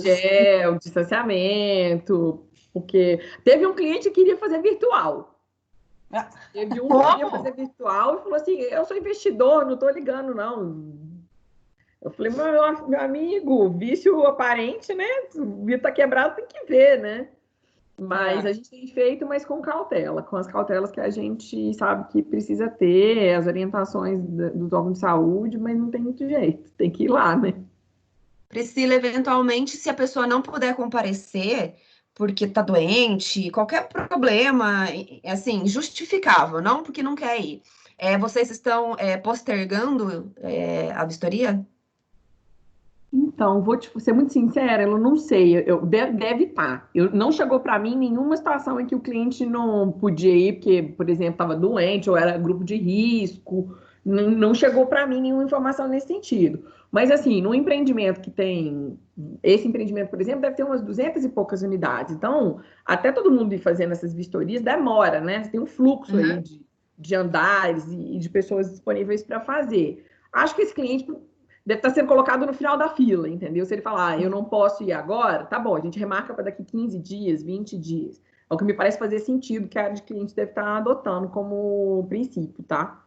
gel, distanciamento, porque teve um cliente que queria fazer virtual. Teve um que queria fazer virtual e falou assim, eu sou investidor, não estou ligando, não. Eu falei, meu amigo, vício aparente, né? O vídeo tá quebrado, tem que ver, né? Mas a gente tem feito, mas com cautela, com as cautelas que a gente sabe que precisa ter, as orientações dos órgãos de saúde, mas não tem muito jeito, tem que ir lá, né? Priscila, eventualmente, se a pessoa não puder comparecer porque está doente, qualquer problema, assim, justificável, não porque não quer ir. Vocês estão postergando a vistoria? Então, vou ser muito sincera, eu não sei, deve estar. Não chegou para mim nenhuma situação em que o cliente não podia ir, porque, por exemplo, estava doente ou era grupo de risco. Não chegou para mim nenhuma informação nesse sentido. Mas, assim, no empreendimento que tem... Esse empreendimento, por exemplo, deve ter umas 200 e poucas unidades. Então, até todo mundo ir fazendo essas vistorias demora, né? Tem um fluxo aí de andares e de pessoas disponíveis para fazer. Acho que esse cliente deve estar sendo colocado no final da fila, entendeu? Se ele falar, eu não posso ir agora, tá bom, a gente remarca para daqui 15 dias, 20 dias. É o que me parece fazer sentido que a área de cliente deve estar adotando como princípio, tá?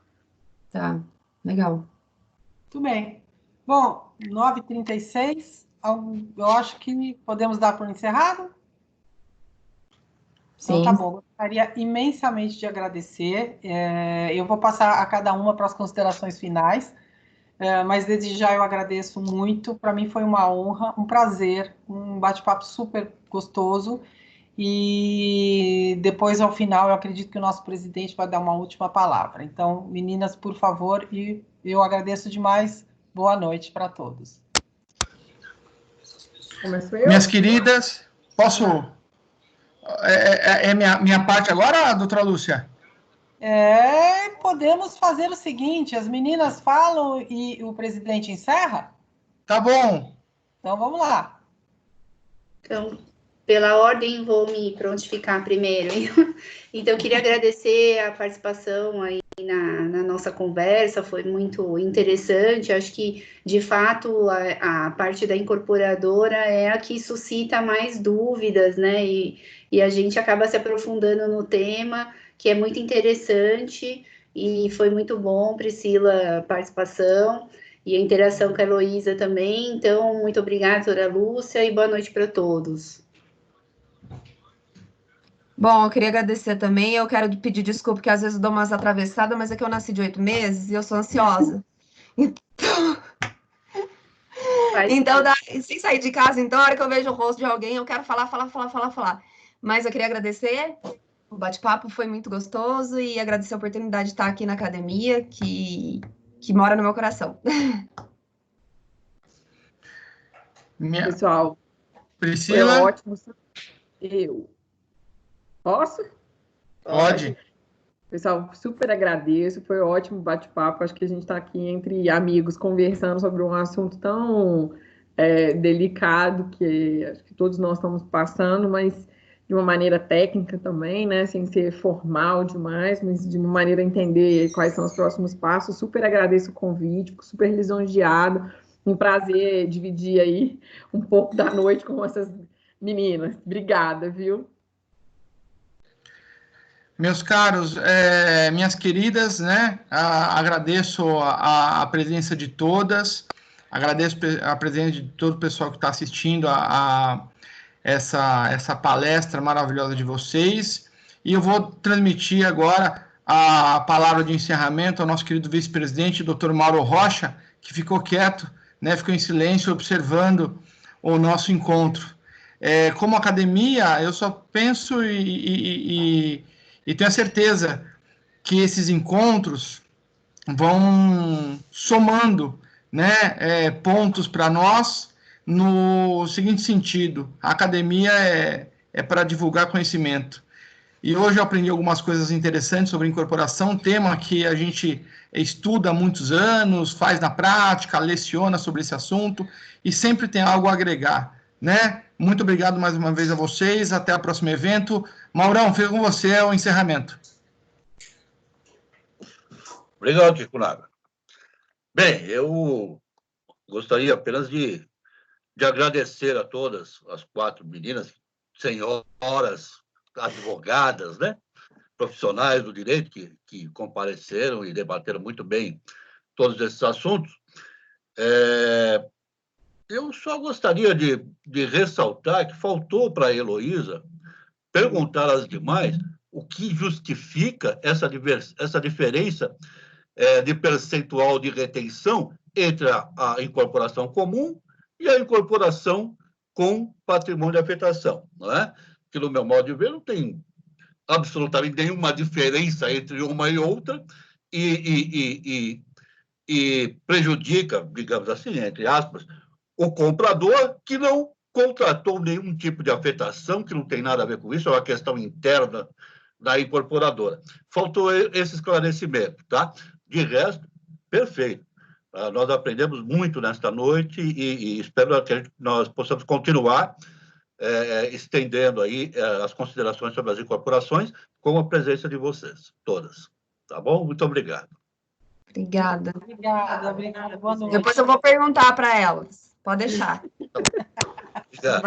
Tá, legal. Muito bem. Bom, 9h36, eu acho que podemos dar por encerrado? Sim. Então, tá bom. Gostaria imensamente de agradecer. Eu vou passar a cada uma para as considerações finais, mas desde já eu agradeço muito. Para mim foi uma honra, um prazer, um bate-papo super gostoso. E depois, ao final, eu acredito que o nosso presidente vai dar uma última palavra. Então, meninas, por favor, e eu agradeço demais. Boa noite para todos. Começo eu? Minhas queridas, posso... minha parte agora, doutora Lúcia? Podemos fazer o seguinte, as meninas falam e o presidente encerra? Tá bom. Então, vamos lá. Então, pela ordem, vou me prontificar primeiro. Então, eu queria agradecer a participação aí na nossa conversa, foi muito interessante. Acho que, de fato, a parte da incorporadora é a que suscita mais dúvidas, né? E a gente acaba se aprofundando no tema, que é muito interessante, e foi muito bom, Priscila, a participação, e a interação com a Heloísa também. Então, muito obrigada, doutora Lúcia, e boa noite para todos. Bom, eu queria agradecer também. Eu quero pedir desculpa, porque às vezes eu dou umas atravessadas, mas é que eu nasci de 8 meses e eu sou ansiosa. Então, sem sair de casa, então, a hora que eu vejo o rosto de alguém, eu quero falar. Mas eu queria agradecer. O bate-papo foi muito gostoso e agradecer a oportunidade de estar aqui na academia, que mora no meu coração. Pessoal, Priscila? foi ótimo. Posso? Pode. Pessoal, super agradeço, foi ótimo bate-papo. Acho que a gente está aqui entre amigos conversando sobre um assunto tão delicado que acho que todos nós estamos passando, mas de uma maneira técnica também, né? Sem ser formal demais, mas de uma maneira a entender quais são os próximos passos. Super agradeço o convite, fico super lisonjeado. Um prazer dividir aí um pouco da noite com essas meninas. Obrigada, viu? Meus caros, minhas queridas, né? Agradeço a presença de todas, agradeço a presença de todo o pessoal que está assistindo a essa palestra maravilhosa de vocês. E eu vou transmitir agora a palavra de encerramento ao nosso querido vice-presidente, Dr. Mauro Rocha, que ficou quieto, né? Ficou em silêncio, observando o nosso encontro. Como academia, eu só penso e tenho a certeza que esses encontros vão somando, né, pontos para nós no seguinte sentido: a academia é para divulgar conhecimento. E hoje eu aprendi algumas coisas interessantes sobre incorporação, tema que a gente estuda há muitos anos, faz na prática, leciona sobre esse assunto e sempre tem algo a agregar, né? Muito obrigado mais uma vez a vocês, até o próximo evento. Maurão, fica com você o encerramento. Obrigado, Chico Naga. Bem, eu gostaria apenas de agradecer a todas as 4 meninas, senhoras, advogadas, né? Profissionais do direito que compareceram e debateram muito bem todos esses assuntos. Eu só gostaria de ressaltar que faltou para a Heloísa perguntar às demais o que justifica essa diferença de percentual de retenção entre a incorporação comum e a incorporação com patrimônio de afetação, não é? Que, no meu modo de ver, não tem absolutamente nenhuma diferença entre uma e outra e prejudica, digamos assim, entre aspas, o comprador que não contratou nenhum tipo de afetação, que não tem nada a ver com isso, é uma questão interna da incorporadora. Faltou esse esclarecimento, tá? De resto, perfeito. Nós aprendemos muito nesta noite e espero que nós possamos continuar estendendo aí as considerações sobre as incorporações com a presença de vocês, todas. Tá bom? Muito obrigado. Obrigada. Obrigada. Boa noite. Depois eu vou perguntar para elas. Pode deixar. Obrigado.